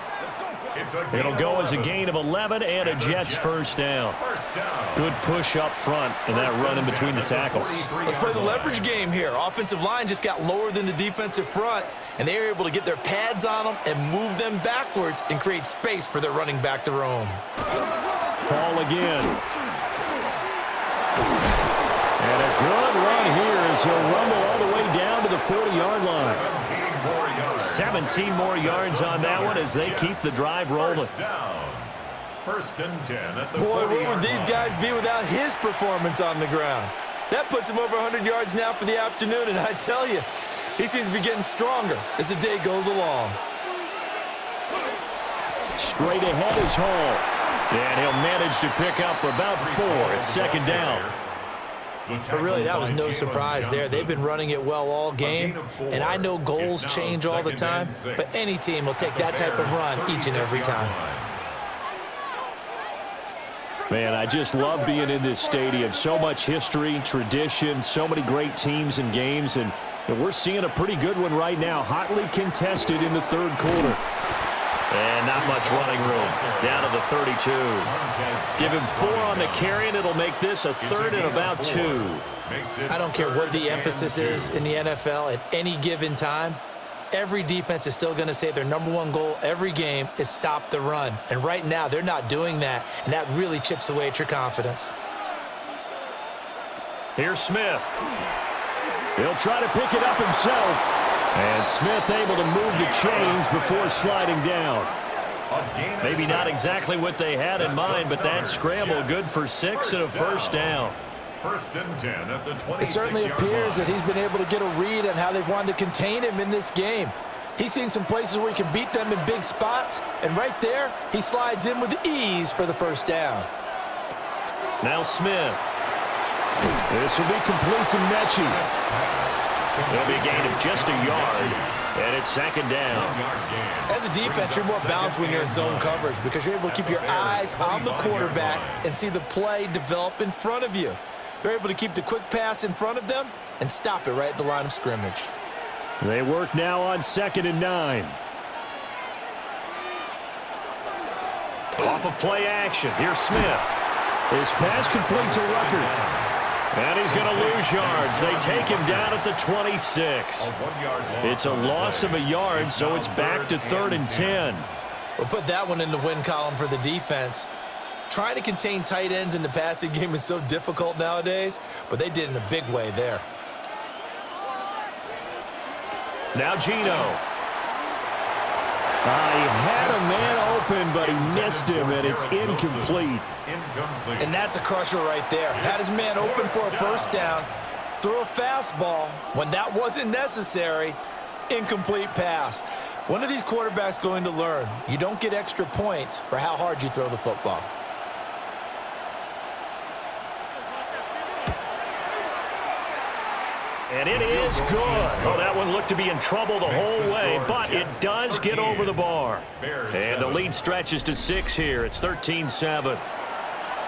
It'll go as a gain of 11 and a Jets first down. Good push up front and that run in between the tackles. Let's play the leverage game here. Offensive line just got lower than the defensive front, and they were able to get their pads on them and move them backwards and create space for their running back to roam. Ball again. And a good run here as he'll rumble all the way down to the 40-yard line. 17 more yards on that one as they keep the drive rolling. First and 10 at the Boy, where would these guys be without his performance on the ground? That puts him over 100 yards now for the afternoon, and I tell you, he seems to be getting stronger as the day goes along. Straight ahead is Hall. And he'll manage to pick up about 4 at second down. But really, that was no surprise there. They've been running it well all game, and I know goals change all the time, but any team will take that type of run each and every time. Man, I just love being in this stadium. So much history, tradition, so many great teams and games, and we're seeing a pretty good one right now. Hotly contested in the third quarter. And not much running room. Down to the 32. Give him 4 on the carry, and it'll make this a third and about 2. I don't care what the emphasis is in the NFL at any given time. Every defense is still going to say their #1 goal every game is stop the run. And right now, they're not doing that, and that really chips away at your confidence. Here's Smith. He'll try to pick it up himself. And Smith able to move the chains before sliding down. Maybe not exactly what they had in mind, but that scramble good for 6 and a first down. First and 10 at the 26-yard It certainly appears that he's been able to get a read on how they've wanted to contain him in this game. He's seen some places where he can beat them in big spots, and right there, he slides in with ease for the first down. Now Smith. This will be complete to Mechie. It'll be a gain of just a yard, and it's second down. As a defense, you're more balanced when you're in zone coverage because you're able to keep your eyes on the quarterback and see the play develop in front of you. They're able to keep the quick pass in front of them and stop it right at the line of scrimmage. They work now on 2nd and 9. Off of play action, here's Smith. His pass complete to Rucker. And he's going to lose yards. They take him down at the 26. It's a loss of a yard, so it's back to 3rd and 10. We'll put that one in the win column for the defense. Trying to contain tight ends in the passing game is so difficult nowadays, but they did in a big way there. Now Gino. He had a man open, but he missed him, and it's incomplete. And that's a crusher right there. Had his man open for a first down, threw a fastball when that wasn't necessary, incomplete pass. One of these quarterbacks going to learn, you don't get extra points for how hard you throw the football. And it is good. Oh, that one looked to be in trouble the whole way, but it does get over the bar. And the lead stretches to 6 here. It's 13-7.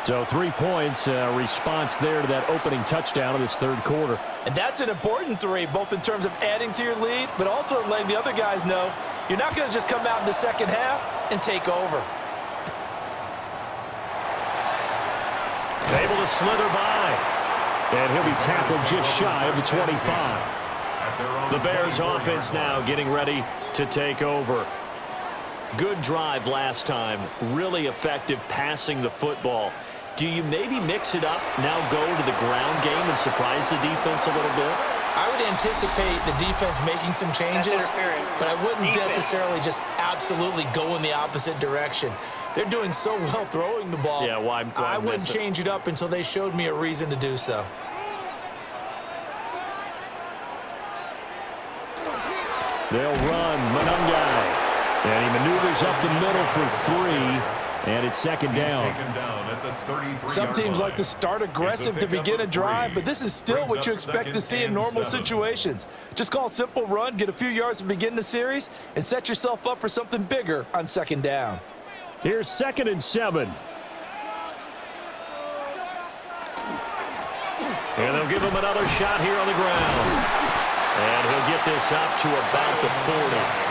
So 3 points, response there to that opening touchdown of this third quarter. And that's an important 3, both in terms of adding to your lead, but also letting the other guys know you're not going to just come out in the second half and take over. Able to slither by. And he'll be tackled just shy of the 25. The Bears offense now getting ready to take over. Good drive last time. Really effective passing the football. Do you maybe mix it up, now go to the ground game and surprise the defense a little bit? I would anticipate the defense making some changes, but I wouldn't necessarily just absolutely go in the opposite direction. They're doing so well throwing the ball. Yeah, why I wouldn't change it up until they showed me a reason to do so. They'll run Minkah. And he maneuvers up the middle for 3. And it's second down. Some teams like to start aggressive to begin a drive, but this is still what you expect to see in normal situations. Just call a simple run, get a few yards to begin the series, and set yourself up for something bigger on second down. Here's 2nd and 7. And they'll give him another shot here on the ground. And he'll get this up to about the 40.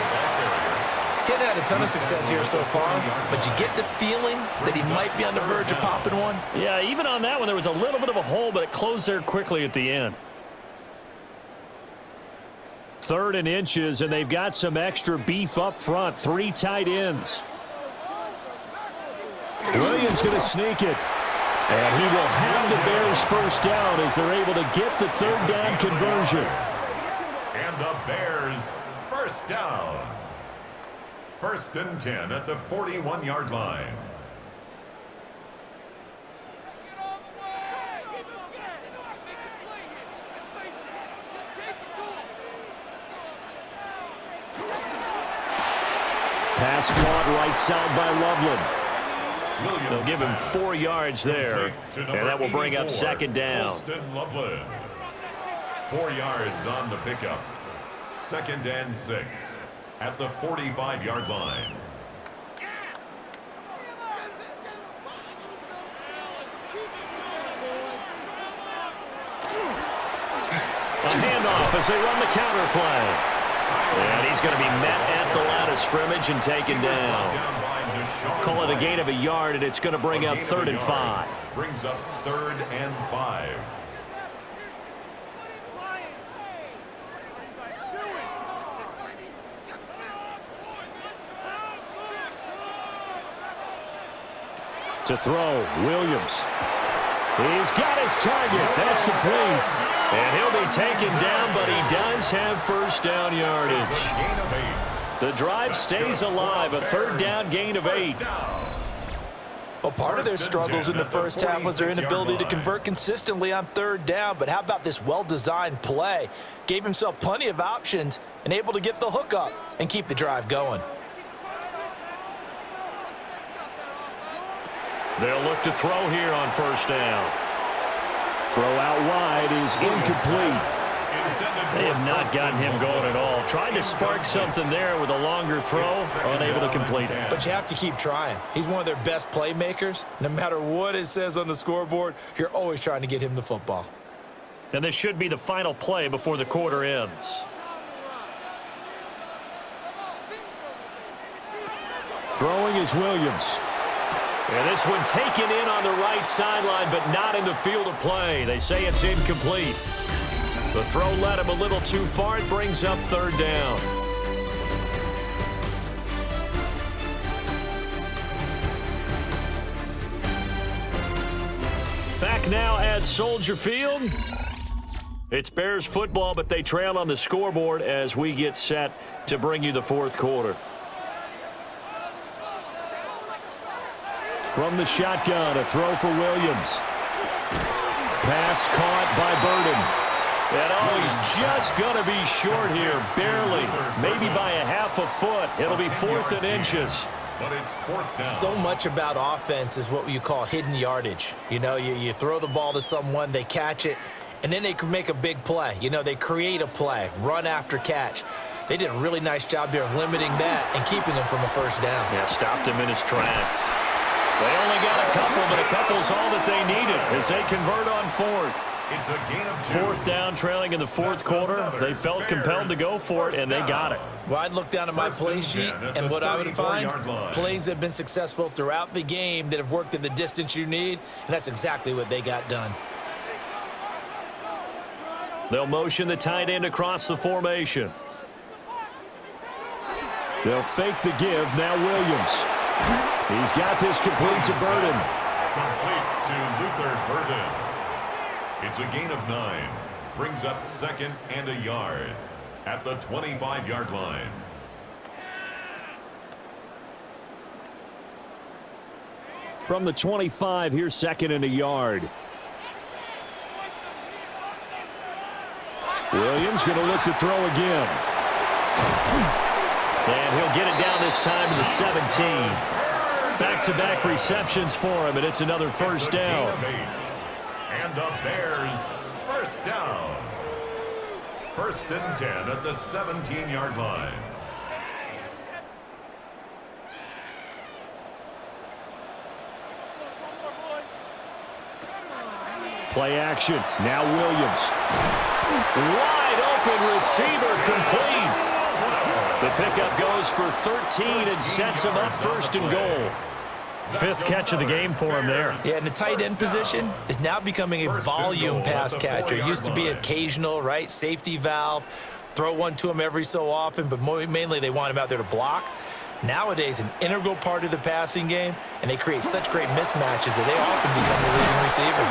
Hasn't had a ton of success here so far, but you get the feeling that he might be on the verge of popping one. Yeah, even on that one, there was a little bit of a hole, but it closed there quickly at the end. 3rd and inches, and they've got some extra beef up front. 3 tight ends. Williams going to sneak it. And he will have the Bears first down as they're able to get the 3rd down conversion. And the Bears first down. 1st and 10 at the 41-yard line. Pass caught right side by Loveland. They'll give him 4 yards there, and that will bring up 2nd down. 4 yards on the pickup. 2nd and 6 at the 45-yard line. A handoff as they run the counter play. And he's going to be met at the line of scrimmage and taken down. Call it a gain of a yard, and it's going to bring up 3rd and 5. Brings up 3rd and 5. To throw, Williams. He's got his target. That's complete. And he'll be taken down, but he does have first down yardage. The drive stays alive. A 3rd down gain of 8. Well, part of their struggles in the first half was their inability to convert consistently on 3rd down. But how about this well-designed play? Gave himself plenty of options and able to get the hook up and keep the drive going. They'll look to throw here on first down. Throw out wide is incomplete. They have not gotten him going at all. Trying to spark something there with a longer throw, unable to complete it. But you have to keep trying. He's one of their best playmakers. No matter what it says on the scoreboard, you're always trying to get him the football. And this should be the final play before the quarter ends. Throwing is Williams. And this one taken in on the right sideline, but not in the field of play. They say it's incomplete. The throw led him a little too far. It brings up 3rd down. back now at Soldier Field. It's Bears football, but they trail on the scoreboard as we get set to bring you the fourth quarter. From the shotgun, a throw for Williams. Pass caught by Burden. And he's just going to be short here, barely, maybe by a half a foot. It'll be 4th and inches. But it's 4th down. So much about offense is what you call hidden yardage. You know, you throw the ball to someone, they catch it, and then they can make a big play. You know, they create a play, run after catch. They did a really nice job there of limiting that and keeping him from a first down. Yeah, stopped him in his tracks. They only got a couple, but a couple's all that they needed as they convert on 4th. It's a gain of 2. 4th down, trailing in the 4th quarter. They felt compelled to go for it, and they got it. Well, I'd look down at my play sheet, and what I would find, plays that have been successful throughout the game that have worked at the distance you need, and that's exactly what they got done. They'll motion the tight end across the formation. They'll fake the give. Now Williams. He's got this complete to Burden. Complete to Luther Burden. It's a gain of 9. Brings up 2nd and a yard at the 25-yard line. From the 25, here's 2nd and a yard. Williams going to look to throw again. And he'll get it down this time to the 17. Back-to-back receptions for him, and it's another first down. And the Bears first down. 1st and 10 at the 17-yard line. Play action. Now Williams. Wide open receiver complete. The pickup goes for 13 and sets him up 1st and goal. 5th catch of the game for him there. Yeah, and the tight end position is now becoming a volume pass catcher. It used to be occasional, right? Safety valve, throw one to him every so often, but mainly they want him out there to block. Nowadays, an integral part of the passing game, and they create such great mismatches that they often become the leading receiver.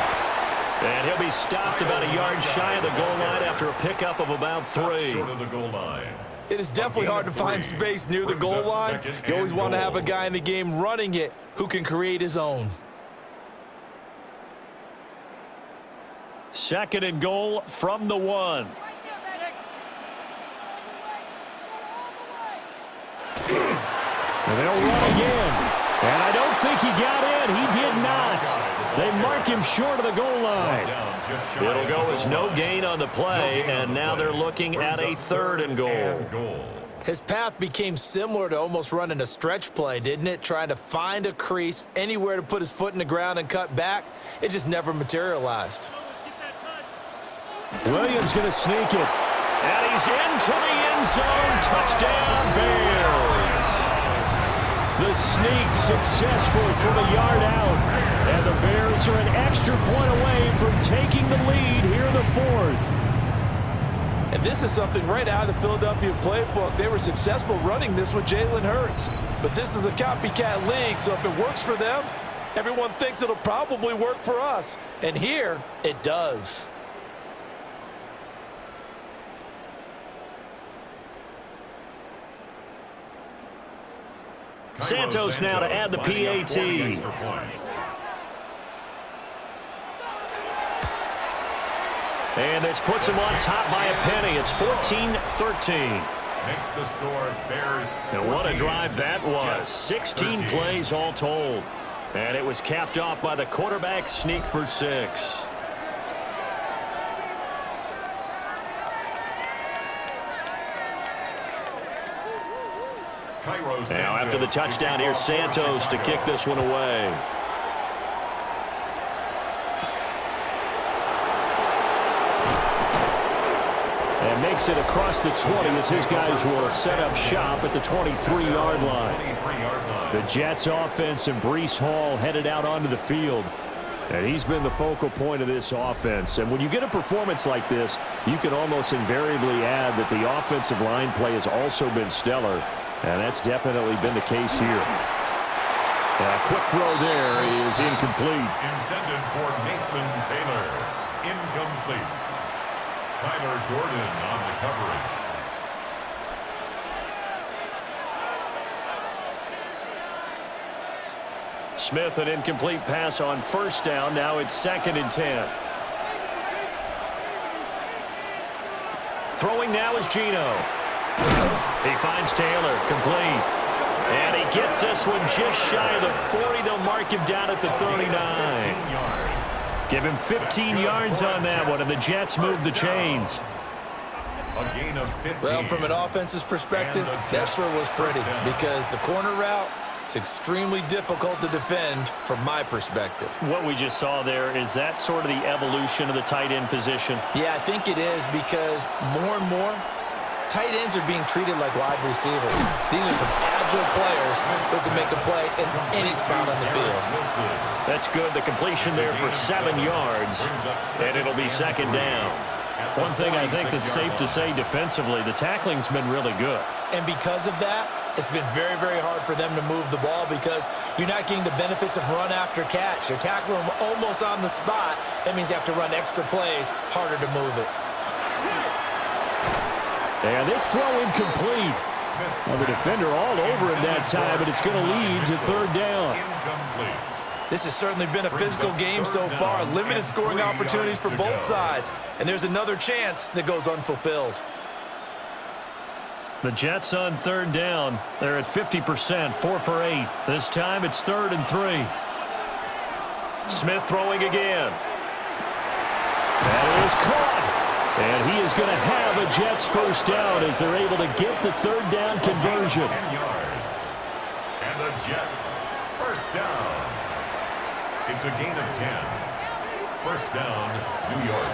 And he'll be stopped about a yard shy of the goal line after a pickup of about 3. Short of the goal line. It is definitely hard to find space near the goal line. You always want to have a guy in the game running it who can create his own. 2nd and goal from the 1. And they'll run again. And I don't think he got in. He did not. They mark him short of the goal line. It'll go as no gain on the play, and now they're looking at a 3rd and goal. His path became similar to almost running a stretch play, didn't it? Trying to find a crease, anywhere to put his foot in the ground and cut back. It just never materialized. Williams going to sneak it. And he's into the end zone. Touchdown, Bears. The sneak successful from a yard out. And the Bears are an extra point away from taking the lead here in the 4th. And this is something right out of the Philadelphia playbook. They were successful running this with Jalen Hurts. But this is a copycat league, so if it works for them, everyone thinks it'll probably work for us. And here, it does. Santos now to add the PAT. And this puts him on top by a penny. It's 14-13. Makes the score Bears 14. And what a drive that was. 16 plays all told. And it was capped off by the quarterback sneak for 6. Now after the touchdown, here's Santos to kick this one away. And makes it across the 20 as his guys will set up shop at the 23-yard line. The Jets offense and Breece Hall headed out onto the field. And he's been the focal point of this offense. And when you get a performance like this, you can almost invariably add that the offensive line play has also been stellar. And that's definitely been the case here. Quick throw there is incomplete. Intended for Mason Taylor. Incomplete. Tyler Gordon on the coverage. Smith, an incomplete pass on first down. Now it's 2nd and 10. Throwing now is Geno. He finds Taylor, complete. And he gets this one just shy of the 40. They'll mark him down at the 39. Give him 15 yards on that one, and the Jets move the chains. A gain of 15. Well, from an offense's perspective, that sure was pretty because the corner route, it's extremely difficult to defend from my perspective. What we just saw there, is that sort of the evolution of the tight end position? Yeah, I think it is because more and more, tight ends are being treated like wide receivers. These are some agile players who can make a play in any spot on the field. That's good. The completion there for 7 yards, and it'll be 2nd down. One thing I think that's safe to say defensively, the tackling's been really good. And because of that, it's been very, very hard for them to move the ball because you're not getting the benefits of run after catch. You're tackling them almost on the spot. That means you have to run extra plays, harder to move it. And this throw incomplete. Well, the defender all over him that time, but it's going to lead to 3rd down. This has certainly been a physical game so far. Limited scoring opportunities for both sides. And there's another chance that goes unfulfilled. The Jets on 3rd down. They're at 50%, 4 for 8. This time it's 3rd and 3. Smith throwing again. That is caught. And he is going to have a Jets first down as they're able to get the 3rd down conversion. 10 yards. And the Jets first down. It's a gain of 10. First down, New York.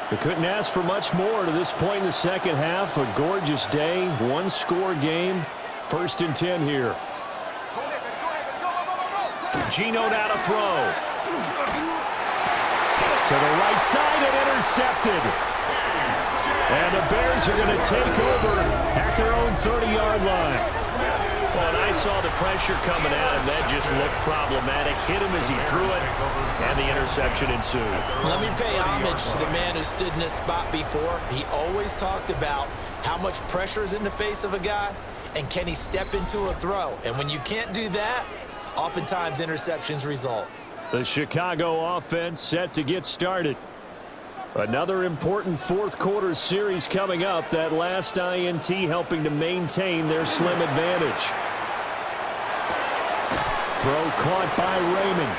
They couldn't ask for much more to this point in the second half. A gorgeous day, one-score game. 1st and 10 here. Geno now to throw. To the right side and intercepted. And the Bears are going to take over at their own 30-yard line. Well, and I saw the pressure coming at him. That just looked problematic. Hit him as he threw it, and the interception ensued. Let me pay homage to the man who stood in this spot before. He always talked about how much pressure is in the face of a guy, and can he step into a throw. And when you can't do that, oftentimes interceptions result. The Chicago offense set to get started. Another important 4th quarter series coming up. That last INT helping to maintain their slim advantage. Throw caught by Raymond.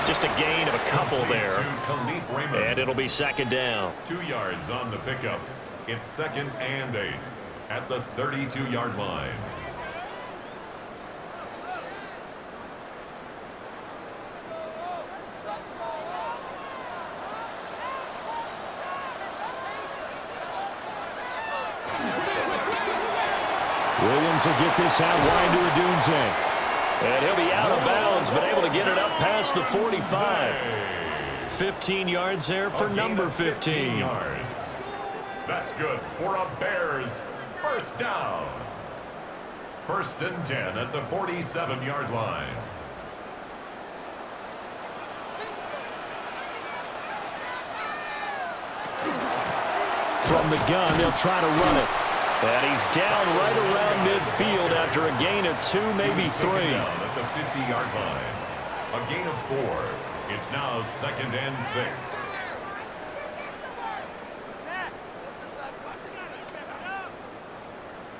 Just a gain of a couple there. Kalif Raymond. And it'll be 2nd down. 2 yards on the pickup. It's 2nd and 8 at the 32-yard line. Williams will get this out wide to Odunze. And he'll be out of bounds, but able to get it up past the 45. 15 yards there for number 15. Yards. That's good for a Bears first down. 1st and 10 at the 47-yard line. From the gun, they'll try to run it. And he's down right around midfield after a gain of 2, maybe 3. Down at the 50-yard line. A gain of 4. It's now 2nd and 6.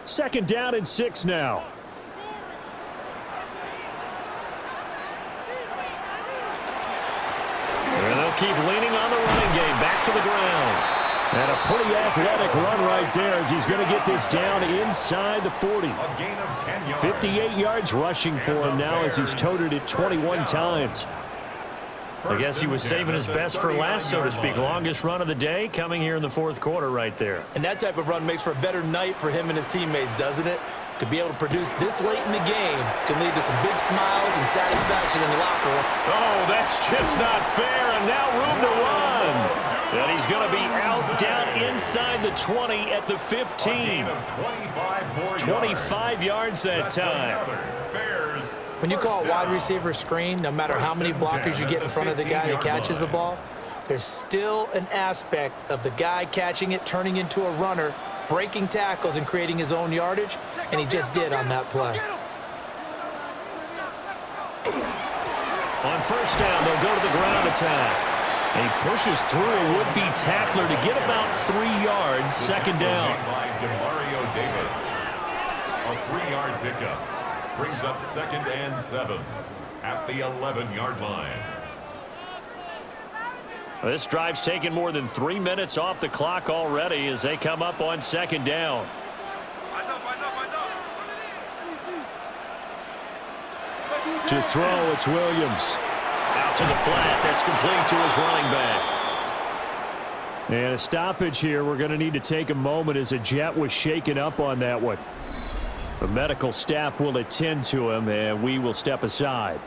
Second down and 6 now. And they'll keep leaning on the running game. Back to the ground. And a pretty athletic run right there as he's going to get this down inside the 40. A gain of 10 yards. 58 yards rushing for him now as he's toted it 21 times. I guess he was saving his best for last, so to speak. Longest run of the day coming here in the 4th quarter right there. And that type of run makes for a better night for him and his teammates, doesn't it? To be able to produce this late in the game can lead to some big smiles and satisfaction in the locker room. Oh, that's just not fair, and now room to run. And he's going to be out down inside the 20 at the 15. 25 yards that time. When you call a wide receiver screen, no matter how many blockers you get in front of the guy that catches the ball, there's still an aspect of the guy catching it, turning into a runner, breaking tackles and creating his own yardage, and he just did on that play. On first down, they'll go to the ground attack. And he pushes through a would-be tackler to get about 3 yards, second down. By DeMario Davis. A 3-yard pickup brings up 2nd and 7 at the 11-yard line. This drive's taken more than 3 minutes off the clock already as they come up on second down. To throw, it's Williams. Out to the flat. That's complete to his running back. And a stoppage here. We're going to need to take a moment as a Jet was shaken up on that one. The medical staff will attend to him, and we will step aside.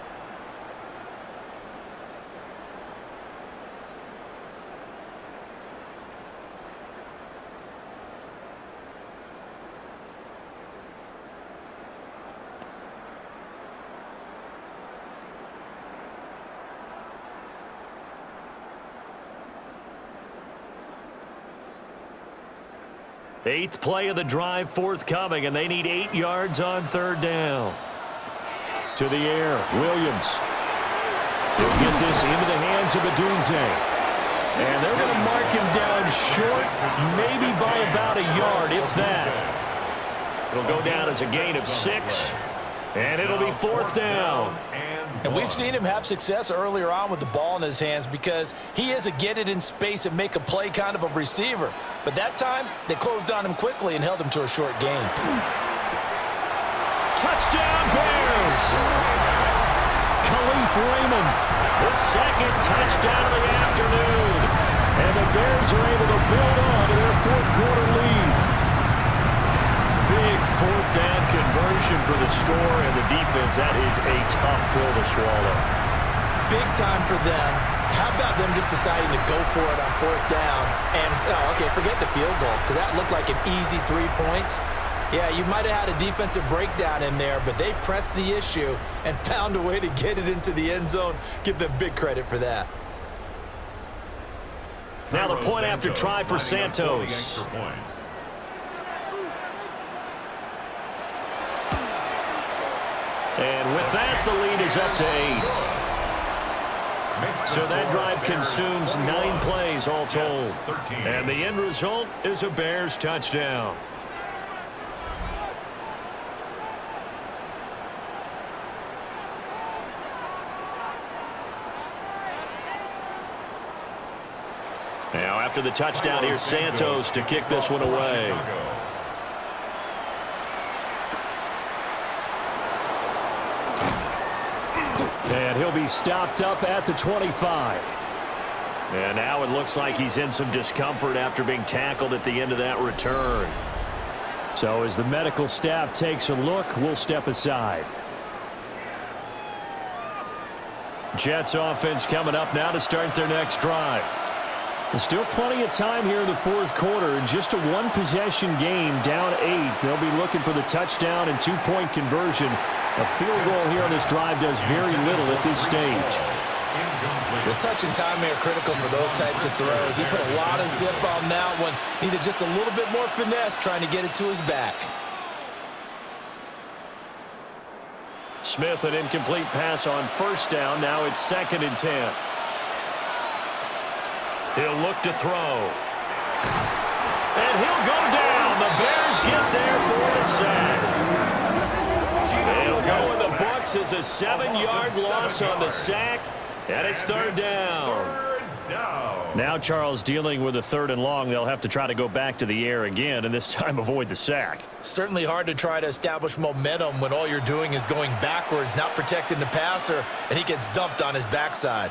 Eighth play of the drive forthcoming, and they need 8 yards on third down. To the air, Williams. He'll get this into the hands of Adunze. And they're going to mark him down short, maybe by about a yard, if that. It'll go down as a gain of 6, and it'll be fourth down. And we've seen him have success earlier on with the ball in his hands because he is a get it in space and make a play kind of a receiver. But that time, they closed on him quickly and held him to a short gain. Touchdown, Bears! Kalif Raymond, the second touchdown of the afternoon. And the Bears are able to build on to their fourth quarter lead. Big fourth down conversion for the score, and the defense, that is a tough pill to swallow. Big time for them. How about them just deciding to go for it on fourth down? And, okay, forget the field goal, because that looked like an easy 3 points. Yeah, you might have had a defensive breakdown in there, but they pressed the issue and found a way to get it into the end zone. Give them big credit for that. Now the point after try for Santos. And with that, the lead is up to 8. So that drive consumes 9 plays all told. And the end result is a Bears touchdown. Now after the touchdown, here's Santos to kick this one away. And he'll be stopped up at the 25. And now it looks like he's in some discomfort after being tackled at the end of that return. So as the medical staff takes a look, we'll step aside. Jets offense coming up now to start their next drive. There's still plenty of time here in the fourth quarter. Just a one-possession game, down 8. They'll be looking for the touchdown and 2-point conversion. A field goal here on this drive does very little at this stage. The touch and timing are critical for those types of throws. He put a lot of zip on that one. Needed just a little bit more finesse trying to get it to his back. Smith, an incomplete pass on first down. Now it's 2nd and 10. He'll look to throw. And he'll go down. The Bears get there for the sack. It'll go in the books as a 7-yard loss on the sack. And it's third down. Now Charles dealing with a 3rd and long. They'll have to try to go back to the air again and this time avoid the sack. Certainly hard to try to establish momentum when all you're doing is going backwards, not protecting the passer, and he gets dumped on his backside.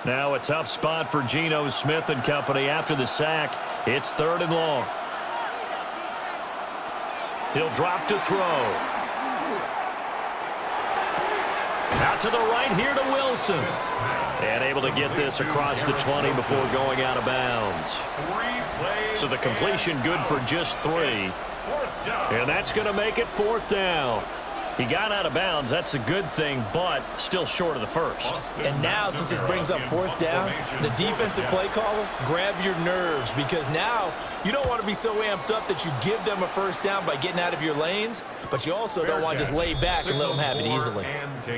Now a tough spot for Geno Smith and company after the sack. It's 3rd and long. He'll drop to throw. Out to the right here to Wilson. And able to get this across the 20 before going out of bounds. So the completion good for just 3. And that's going to make it 4th down. He got out of bounds. That's a good thing, but still short of the first. And now, since this brings up 4th down, the defensive play caller, grab your nerves, because now you don't want to be so amped up that you give them a 1st down by getting out of your lanes, but you also don't want to just lay back and let them have it easily.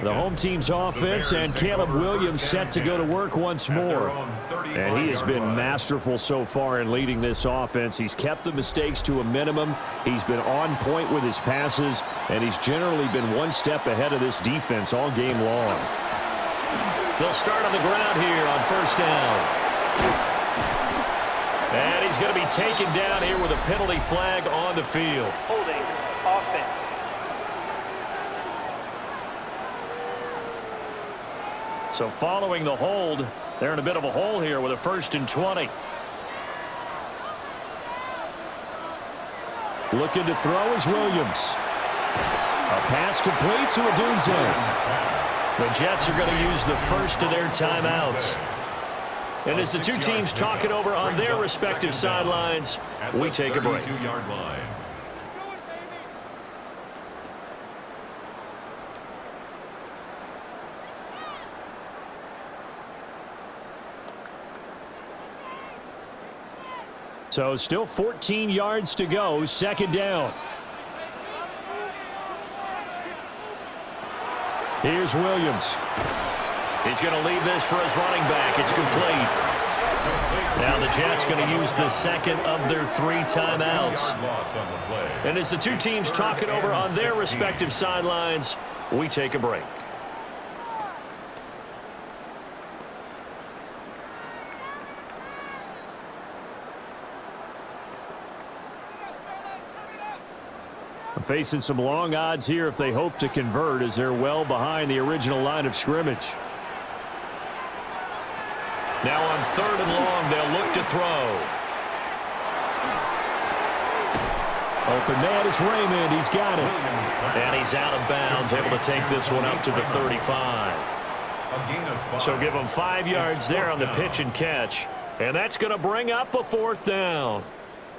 The home team's offense and Caleb Williams set to go to work once more. And he has been masterful so far in leading this offense. He's kept the mistakes to a minimum. He's been on point with his passes, and he's generally been one step ahead of this defense all game long. They'll start on the ground here on 1st down. And he's going to be taken down here with a penalty flag on the field. Holding offense. So following the hold, they're in a bit of a hole here with a 1st and 20. Looking to throw is Williams. A pass complete to Odunze. The Jets are going to use the first of their timeouts. And as the two teams talk it over on their respective sidelines, we take a break. So still 14 yards to go, 2nd down. Here's Williams. He's going to leave this for his running back. It's complete. Now the Jets going to use the 2nd of their 3 timeouts. And as the two teams talk it over on their respective sidelines, we take a break. Facing some long odds here if they hope to convert, as they're well behind the original line of scrimmage. Now on 3rd and long, they'll look to throw. Open man is Raymond. He's got it. And he's out of bounds, able to take this one up to the 35. So give them 5 yards there on the pitch and catch. And that's going to bring up a 4th down.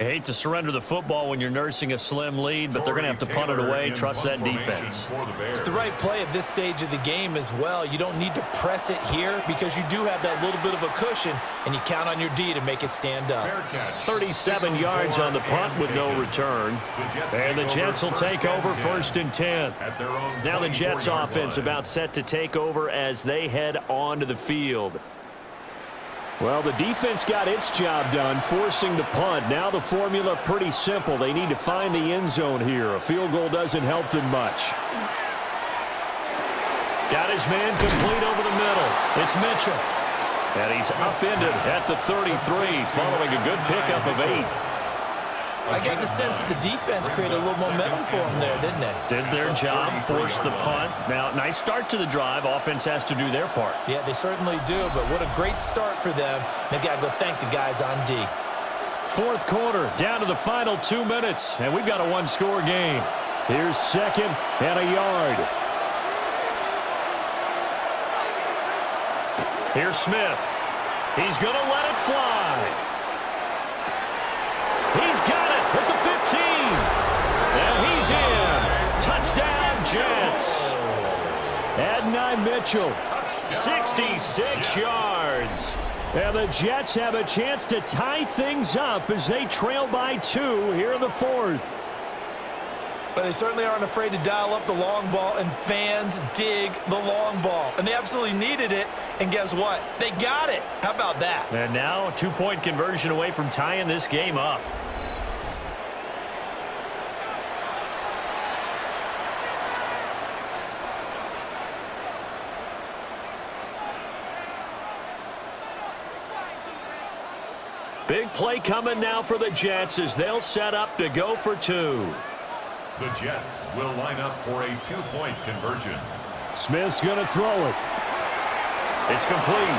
I hate to surrender the football when you're nursing a slim lead, but they're going to have to punt it away. Trust that defense. It's the right play at this stage of the game as well. You don't need to press it here because you do have that little bit of a cushion, and you count on your D to make it stand up. 37 yards on the punt with no return. And the Jets will take over 1st and 10. Now the Jets offense about set to take over as they head onto the field. Well, the defense got its job done, forcing the punt. Now the formula pretty simple. They need to find the end zone here. A field goal doesn't help them much. Got his man complete over the middle. It's Mitchell. And he's upended at the 33, following a good pickup of 8. I got the sense that the defense created a little momentum for them there, didn't they? Did their job, forced the punt. Now, nice start to the drive. Offense has to do their part. Yeah, they certainly do, but what a great start for them. They've got to go thank the guys on D. 4th quarter, down to the final 2 minutes, and we've got a one-score game. Here's 2nd and a yard. Here's Smith. He's going to let it fly. He's got it at the 15. And he's in. Touchdown, Jets. Adonai Mitchell, 66 yards. And the Jets have a chance to tie things up as they trail by 2 here in the 4th. But they certainly aren't afraid to dial up the long ball, and fans dig the long ball. And they absolutely needed it, and guess what? They got it. How about that? And now a 2-point conversion away from tying this game up. Big play coming now for the Jets as they'll set up to go for 2. The Jets will line up for a 2-point conversion. Smith's going to throw it. It's complete.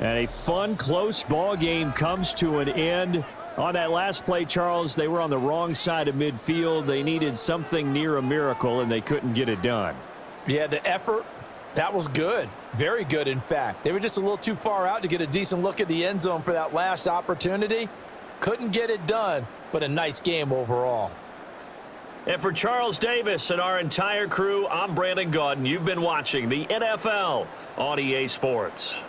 And a fun, close ball game comes to an end. On that last play, Charles, they were on the wrong side of midfield. They needed something near a miracle, and they couldn't get it done. Yeah, the effort, that was good. Very good, in fact. They were just a little too far out to get a decent look at the end zone for that last opportunity. Couldn't get it done, but a nice game overall. And for Charles Davis and our entire crew, I'm Brandon Gaudin. You've been watching the NFL on EA Sports.